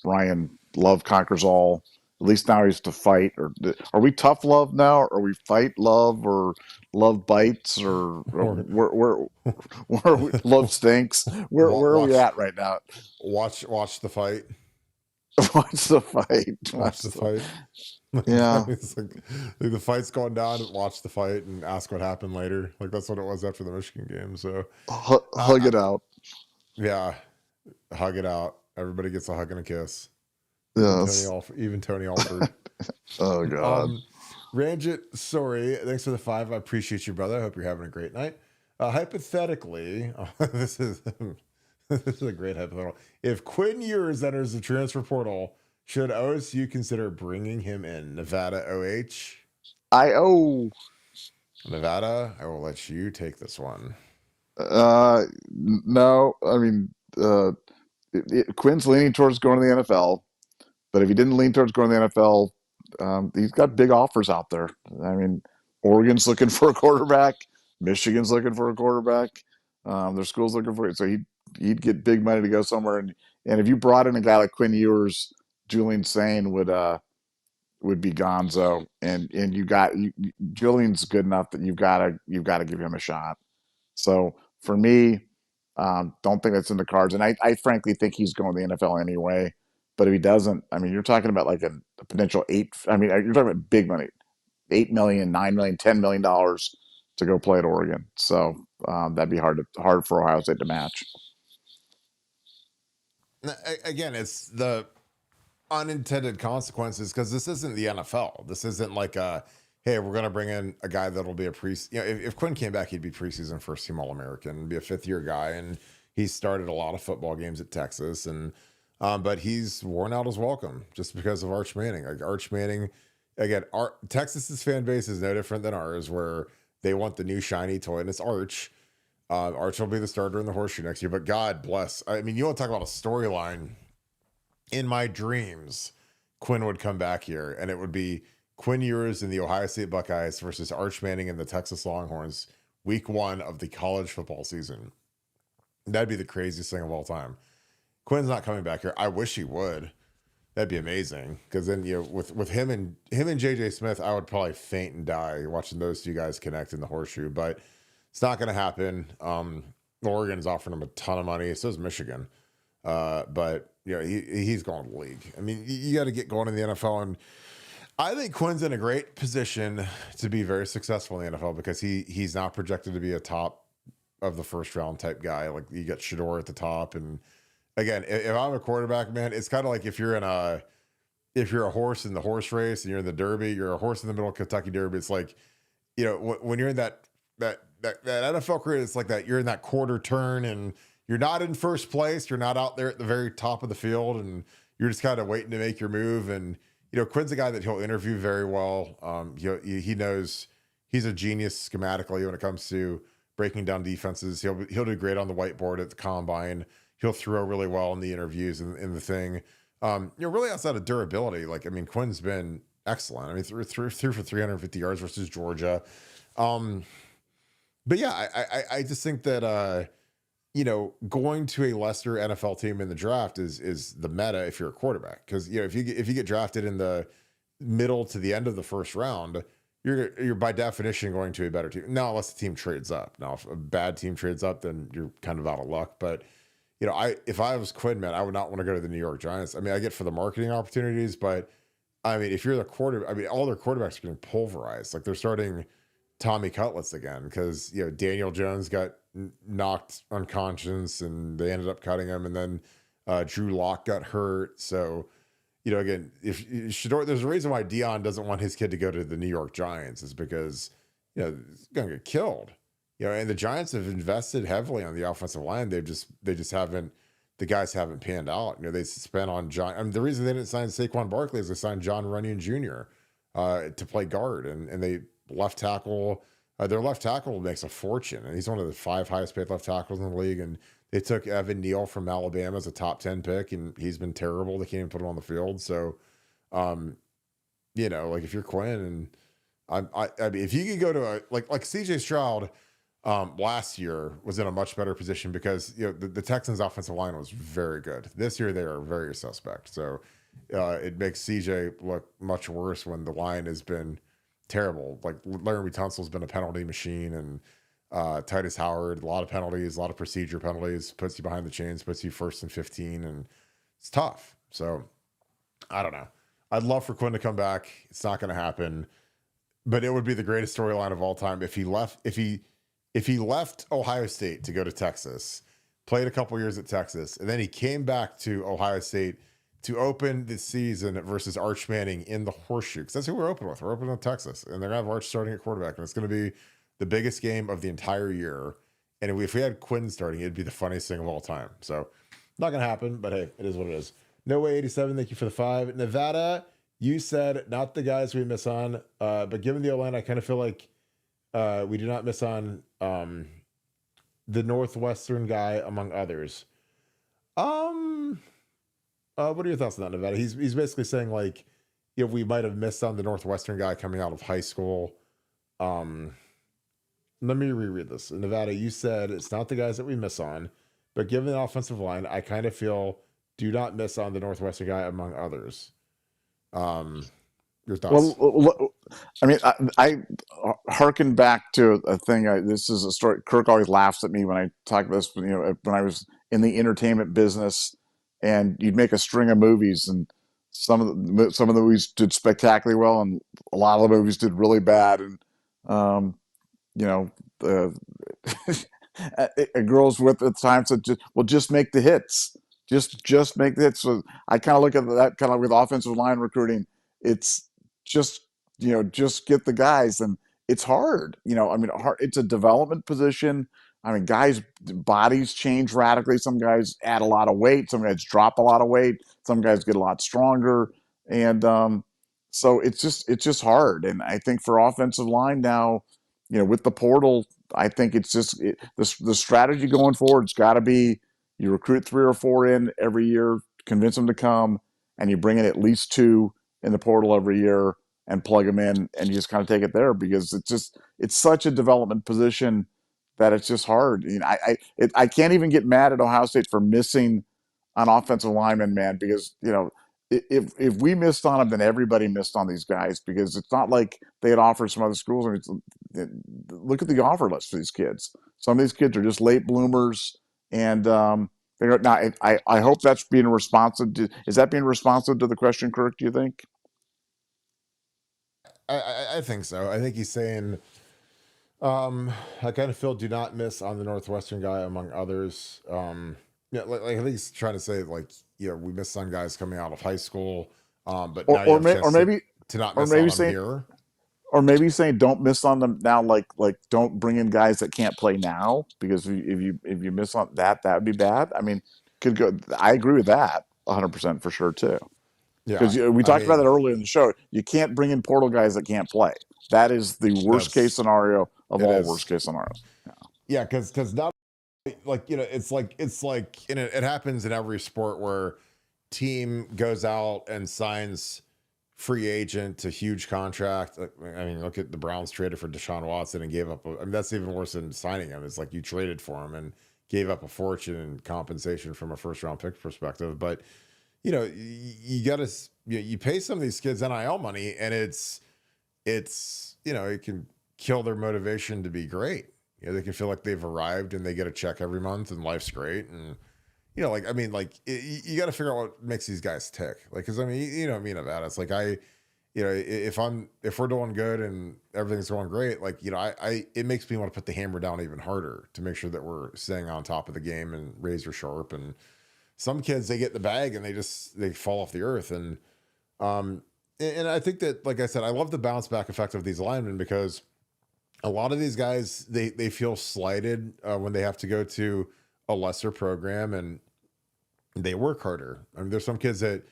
Ryan. Love conquers all. At least now he's to fight. Or are we tough love now? Or are we fight love? Or love bites? Or Or where are we, love stinks? Where are we watch at right now? watch the fight. Watch the fight. Watch the fight. Yeah. It's like the fight's going down, and watch the fight and ask what happened later. Like that's what it was after the Michigan game. So Hug it out. yeah, hug it out. Everybody gets a hug and a kiss. Yes. Even Tony Alford. Oh God. Ranjit, sorry. Thanks for the 5. I appreciate you, brother. I hope you're having a great night. Hypothetically, this is this is a great hypothetical. If Quinn Ewers enters the transfer portal, should OSU consider bringing him in? Nevada OH? Nevada, I will let you take this one. No, I mean, Quinn's leaning towards going to the NFL, but if he didn't lean towards going to the NFL, he's got big offers out there. I mean, Oregon's looking for a quarterback, Michigan's looking for a quarterback. Their school's looking for it, so he'd get big money to go somewhere. And if you brought in a guy like Quinn Ewers, Julian Sane would be gonzo, and Julian's good enough that you've got to give him a shot. So for me, don't think that's in the cards, and I frankly think he's going to the NFL anyway. But if he doesn't, I mean, you're talking about like a potential eight. I mean, you're talking about big money, $8 million, $9 million, $10 million to go play at Oregon. So that'd be hard for Ohio State to match. Again, it's the unintended consequences because this isn't the NFL. This isn't like hey, we're going to bring in a guy that'll be a if Quinn came back, he'd be preseason first team All-American, be a 5th-year guy, and he started a lot of football games at Texas, and but he's worn out his welcome just because of Arch Manning. Like Arch Manning, again, Texas's fan base is no different than ours, where they want the new shiny toy, and it's Arch. Arch will be the starter in the horseshoe next year, but God bless. I mean, you want to talk about a storyline. In my dreams, Quinn would come back here, and it would be Quinn Ewers in the Ohio State Buckeyes versus Arch Manning in the Texas Longhorns, week 1 of the college football season. That'd be the craziest thing of all time. Quinn's not coming back here. I wish he would. That'd be amazing. Because then, with him and JJ Smith, I would probably faint and die watching those two guys connect in the horseshoe. But it's not going to happen. Oregon's offering him a ton of money. So is Michigan. But he's going to the league. I mean, you got to get going in the NFL, and I think Quinn's in a great position to be very successful in the NFL because he's not projected to be a top of the first round type guy. Like you got Shador at the top, and again, if I'm a quarterback, man, it's kind of like if you're a horse in the horse race and you're in the Derby, you're a horse in the middle of Kentucky Derby. It's like, when you're in that NFL career, it's like that you're in that quarter turn and you're not in first place. You're not out there at the very top of the field, and you're just kind of waiting to make your move. And Quinn's a guy that he'll interview very well. He knows he's a genius schematically when it comes to breaking down defenses. He'll do great on the whiteboard at the combine. He'll throw really well in the interviews and in the thing. Really outside of durability, Quinn's been excellent. I mean, threw for 350 yards versus Georgia. But yeah, I just think that going to a lesser NFL team in the draft is the meta if you're a quarterback. Because if you get drafted in the middle to the end of the first round, you're by definition going to a better team. Now, unless the team trades up. Now, if a bad team trades up, then you're kind of out of luck. But if I was Quinn, man, I would not want to go to the New York Giants. I mean, I get for the marketing opportunities, but I mean, if you're the quarterback, I mean, all their quarterbacks are getting pulverized. Like they're starting Tommy Cutlets again because Daniel Jones got knocked unconscious and they ended up cutting him, and then Drew Lock got hurt. So again, if Shador, there's a reason why Dion doesn't want his kid to go to the New York Giants is because it's gonna get killed. And the Giants have invested heavily on the offensive line. They just haven't. The guys haven't panned out. They spent on John. I mean, the reason they didn't sign Saquon Barkley is they signed John Runyon Jr. To play guard, and they left tackle. Their left tackle makes a fortune, and he's one of the 5 highest paid left tackles in the league. And they took Evan Neal from Alabama as a top 10 pick, and he's been terrible. They can't even put him on the field. So, like if you're Quinn, and I mean, if you could go to like CJ Stroud. Last year was in a much better position because the Texans' offensive line was very good. This year they are very suspect. So it makes CJ look much worse when the line has been terrible. Like Laramie Tunsil's been a penalty machine, and Titus Howard, a lot of penalties, a lot of procedure penalties, puts you behind the chains, puts you 1st and 15, and it's tough. So I don't know. I'd love for Quinn to come back. It's not going to happen, but it would be the greatest storyline of all time if he left. If he left Ohio State to go to Texas, played a couple years at Texas, and then he came back to Ohio State to open the season versus Arch Manning in the Horseshoe, because that's who we're open with. We're open with Texas, and they're going to have Arch starting at quarterback, and it's going to be the biggest game of the entire year. And if we had Quinn starting, it'd be the funniest thing of all time. So not going to happen, but hey, it is what it is. No Way 87, thank you for the 5. Nevada, you said not the guys we miss on, but given the O-line, I kind of feel like we do not miss on the Northwestern guy, among others. What are your thoughts on that, Nevada? He's basically saying like, we might have missed on the Northwestern guy coming out of high school. Let me reread this. Nevada, you said it's not the guys that we miss on, but given the offensive line, I kind of feel do not miss on the Northwestern guy, among others. Your thoughts? Well, I mean, I hearken back to a thing. This is a story. Kirk always laughs at me when I talk about this. When I was in the entertainment business, and you'd make a string of movies, and some of the movies did spectacularly well, and a lot of the movies did really bad. And girls with at the time said, just make the hits. Just make the hits. So I kind of look at that kind of with offensive line recruiting. It's just get the guys, and it's hard. It's a development position. I mean, guys' bodies change radically. Some guys add a lot of weight. Some guys drop a lot of weight. Some guys get a lot stronger, and so it's just hard. And I think for offensive line now, with the portal, I think it's just the strategy going forward. It's got to be you recruit 3 or 4 in every year, convince them to come, and you bring in at least 2 in the portal every year and plug them in, and you just kind of take it there, because it's such a development position that it's just hard. I can't even get mad at Ohio State for missing on offensive linemen, man, because if we missed on them, then everybody missed on these guys, because it's not like they had offered some other schools. I mean, look at the offer list for these kids. Some of these kids are just late bloomers, and now I hope that's being responsive to. Is that being responsive to the question, Kirk? Do you think? I think so. I think he's saying, I kind of feel do not miss on the Northwestern guy, among others. Like I think he's trying to say like, we missed on guys coming out of high school, but now maybe to not miss on them here. Or maybe saying don't miss on them now, like don't bring in guys that can't play now, because if you miss on that would be bad. I mean, could go. I agree with that 100% for sure too. Yeah, because we talked about that earlier in the show. You can't bring in portal guys that can't play. That is the worst case scenario of all worst case scenarios. Yeah, because not like it's like and it happens in every sport where team goes out and signs free agent to huge contract. I mean, look at the Browns traded for Deshaun Watson and gave up. I mean, that's even worse than signing him. It's like you traded for him and gave up a fortune in compensation from a first round pick perspective. But you got to you pay some of these kids NIL money, and it's it can kill their motivation to be great. They can feel like they've arrived and they get a check every month and life's great. And you got to figure out what makes these guys tick. Because I mean, about it. It's like if we're doing good and everything's going great, it makes me want to put the hammer down even harder to make sure that we're staying on top of the game and razor sharp. And some kids, they get the bag and they fall off the earth. And I think that, like I said, I love the bounce back effect of these linemen, because a lot of these guys, they feel slighted when they have to go to a lesser program, and they work harder. I mean, there's some kids that,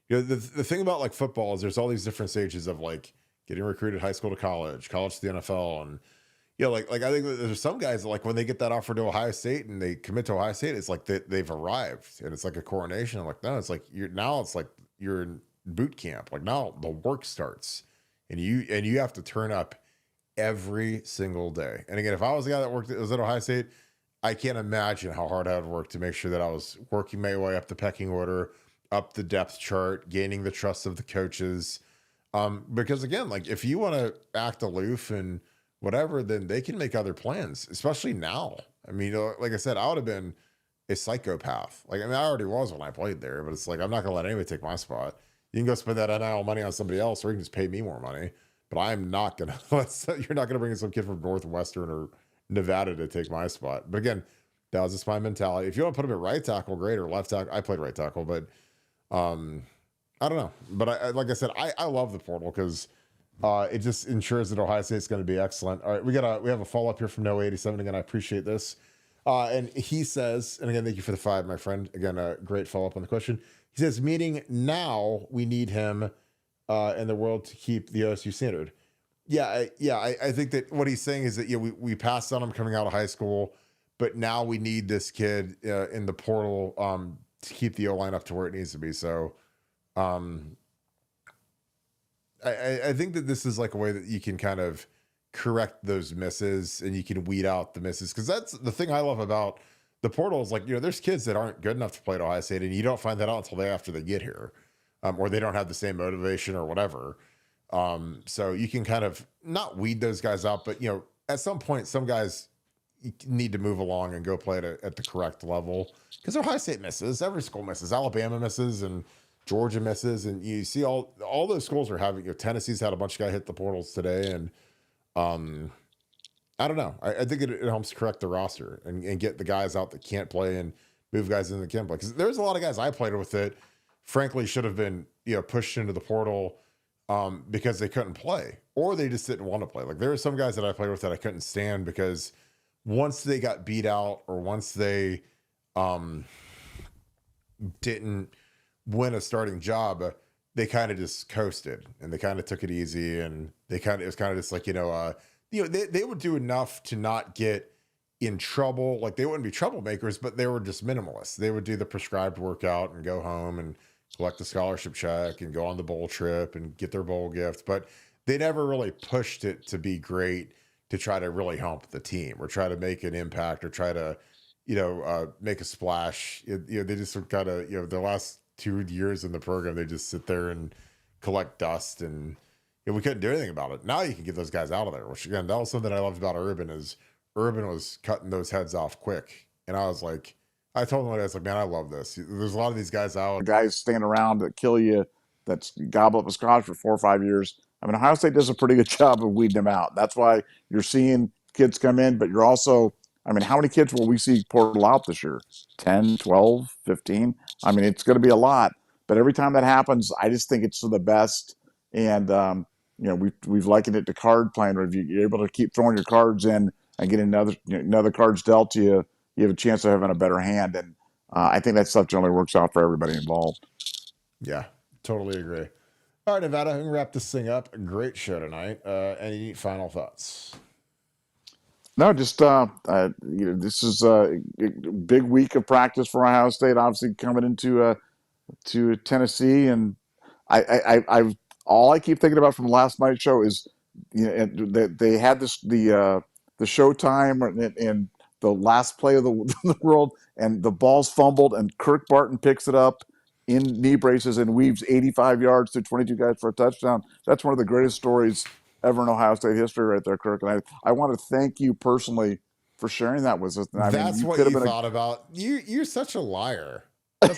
the thing about like football is there's all these different stages of like getting recruited high school to college, college to the NFL. And, like I think that there's some guys that, like, when they get that offer to Ohio State and they commit to Ohio State, it's like they've arrived and it's like a coronation. I'm like, no, it's like it's like you're in boot camp. Like, now the work starts, and you have to turn up every single day. And again, if I was the guy that was at Ohio State, I can't imagine how hard I would work to make sure that I was working my way up the pecking order, up the depth chart, gaining the trust of the coaches. Because again, like, if you want to act aloof and whatever, then they can make other plans, especially now. I mean, like I said, I would have been a psychopath. Like, I mean, I already was when I played there, but it's like, I'm not going to let anybody take my spot. You can go spend that NIL money on somebody else, or you can just pay me more money. But I'm not going to, you're not going to bring in some kid from Northwestern or Nevada to take my spot. But again, that was just my mentality. If you want to put him at right tackle, great, or left tackle. I played right tackle, but I don't know. But like I said, I love the portal because it just ensures that Ohio State's going to be excellent. All right, we have a follow up here from No 87. Again, I appreciate this. And he says, and again, thank you for the 5, my friend. Again, a great follow up on the question. He says, meaning now we need him in the world to keep the OSU standard. I think that what he's saying is that we passed on him coming out of high school, but now we need this kid in the portal to keep the O-line up to where it needs to be. So I think that this is like a way that you can kind of correct those misses and you can weed out the misses. Because that's the thing I love about the portal is, like, there's kids that aren't good enough to play at Ohio State, and you don't find that out until after they get here, or they don't have the same motivation or whatever. So you can kind of not weed those guys out, but at some point, some guys need to move along and go play at the correct level, because Ohio State misses, every school misses, Alabama misses, and Georgia misses, and you see all those schools are having. Tennessee's had a bunch of guys hit the portals today, and I don't know. I think it helps correct the roster and get the guys out that can't play and move guys in that can play, because there's a lot of guys I played with that frankly should have been pushed into the portal because they couldn't play, or they just didn't want to play. Like, there were some guys that I played with that I couldn't stand because once they got beat out, or once they didn't win a starting job, they kind of just coasted and they kind of took it easy, and it was kind of just like, they would do enough to not get in trouble. Like, they wouldn't be troublemakers, but they were just minimalists. They would do the prescribed workout and go home and collect the scholarship check and go on the bowl trip and get their bowl gift. But they never really pushed it to be great, to try to really help the team or try to make an impact or try to, make a splash. They just kind of, the last 2 years in the program, they just sit there and collect dust, and we couldn't do anything about it. Now you can get those guys out of there, which, again, that was something I loved about Urban, is Urban was cutting those heads off quick. And I was like, I told him, I was like, man, I love this. There's a lot of these guys out. Guys stand around that kill you, that's gobble up a scotch for 4 or 5 years. I mean, Ohio State does a pretty good job of weeding them out. That's why you're seeing kids come in, but you're also, I mean, how many kids will we see portal out this year? 10, 12, 15? I mean, it's going to be a lot. But every time that happens, I just think it's for the best. And, we've likened it to card playing, where if you're able to keep throwing your cards in and getting another cards dealt to you, you have a chance of having a better hand. And I think that stuff generally works out for everybody involved. Yeah, totally agree. All right, Nevada, we can wrap this thing up. A great show tonight. Any final thoughts? No, just this is a big week of practice for Ohio State. Obviously, coming into to Tennessee, and I all I keep thinking about from last night's show is they had the showtime and the last play of the world, and the ball's fumbled, and Kirk Barton picks it up in knee braces and weaves 85 yards through 22 guys for a touchdown. That's one of the greatest stories ever in Ohio State history right there, Kirk. And I want to thank you personally for sharing that with us. That's what you thought about. You're such a liar.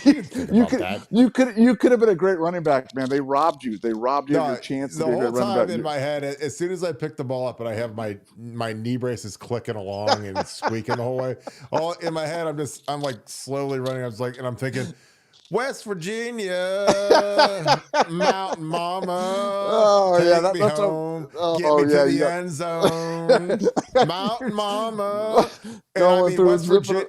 You could have been a great running back, man. They robbed you. They robbed you of your chance to be a great running back. The whole time in my head, as soon as I pick the ball up and I have my knee braces clicking along and squeaking the whole way, all in my head, I'm like slowly running. I'm thinking, West Virginia, Mountain Mama. Oh, take me home. get me yeah, to you the got end zone, Mountain Mama. And I going mean, through West zipping Virginia,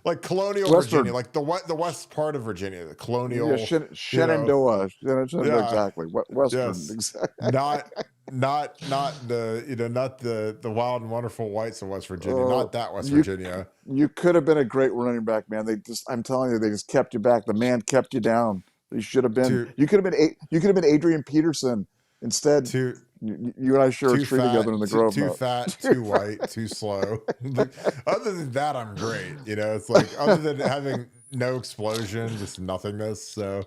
like colonial Virginia, Western. like the west part of Virginia, the Yeah, colonial, you know, Shenandoah. Shenandoah, yeah, exactly. Western, yes, exactly. not the, not the wild and wonderful whites of West Virginia, Oh, not that West you Virginia. you could have been a great running back, man. They just, I'm telling you, they just kept you back. The man kept you down. You should have been. Too You could have been. You could have been Adrian Peterson instead. too You and I share a too tree together in fat, the Grove. too No. fat, too white, too slow. Other than that, I'm great. It's like other than having no explosion, just nothingness. So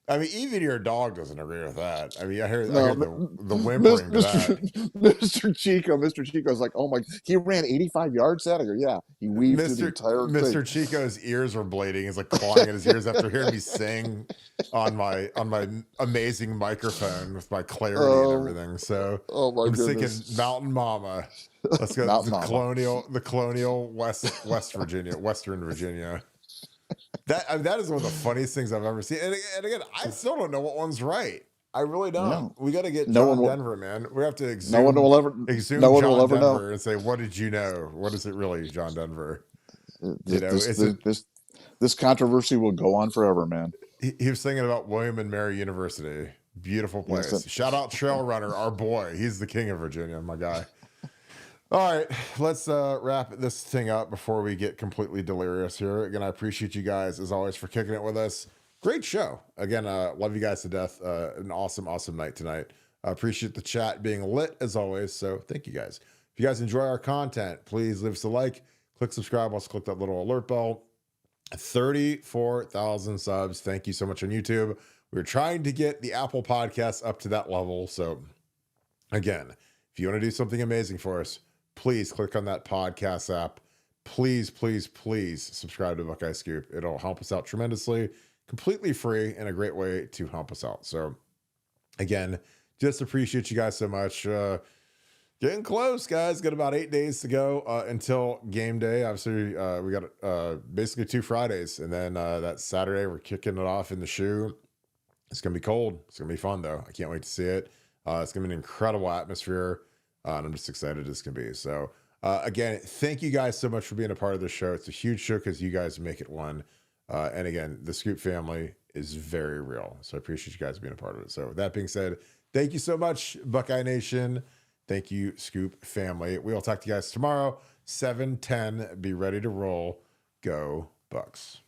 I mean, even your dog doesn't agree with that. I mean, I hear No, the whimpering to that. Mr. Chico's like, oh my, he ran 85 yards at it. Yeah, he weaved through the entire thing. Mr. Chico's ears were bleeding. He's like clawing at his ears after hearing me sing on my amazing microphone with my clarity and Oh, everything. So oh my I'm thinking goodness, Mountain Mama. Let's go Mountain Mama. the colonial West Virginia, Western Virginia. That is one of the funniest things I've ever seen. And again, I still don't know what one's right. I really don't. No, We got to get no one John will. Denver, man. We have to No one will ever. No exhume one will John ever know. Denver and say, "What did you know? What is it really, John Denver?" This Is this it? this this controversy will go on forever, man. He was thinking about William and Mary University. Beautiful Yes, place. Shout out Trail Runner, our boy. He's the king of Virginia, my guy. All right, let's wrap this thing up before we get completely delirious here. Again, I appreciate you guys as always for kicking it with us. Great show. Again, love you guys to death. An awesome night tonight. I appreciate the chat being lit as always. So thank you guys. If you guys enjoy our content, please leave us a like, click subscribe, also click that little alert bell. 34,000 subs. Thank you so much on YouTube. We're trying to get the Apple Podcasts up to that level. So again, if you want to do something amazing for us, please click on that podcast app. Please subscribe to Buckeye Scoop. It'll help us out tremendously, completely free, and a great way to help us out. So again, just appreciate you guys so much. Getting close, guys. Got about 8 days to go until game day. Obviously, we got basically 2 Fridays, and then that Saturday we're kicking it off in the shoe. It's gonna be cold. It's gonna be fun though. I can't wait to see it. It's gonna be an incredible atmosphere. And I'm just excited as can be. So again, thank you guys so much for being a part of this show. It's a huge show because you guys make it one. And again, the Scoop family is very real. So I appreciate you guys being a part of it. So with that being said, thank you so much, Buckeye Nation. Thank you, Scoop family. We'll talk to you guys tomorrow, 7:10. Be ready to roll. Go Bucks.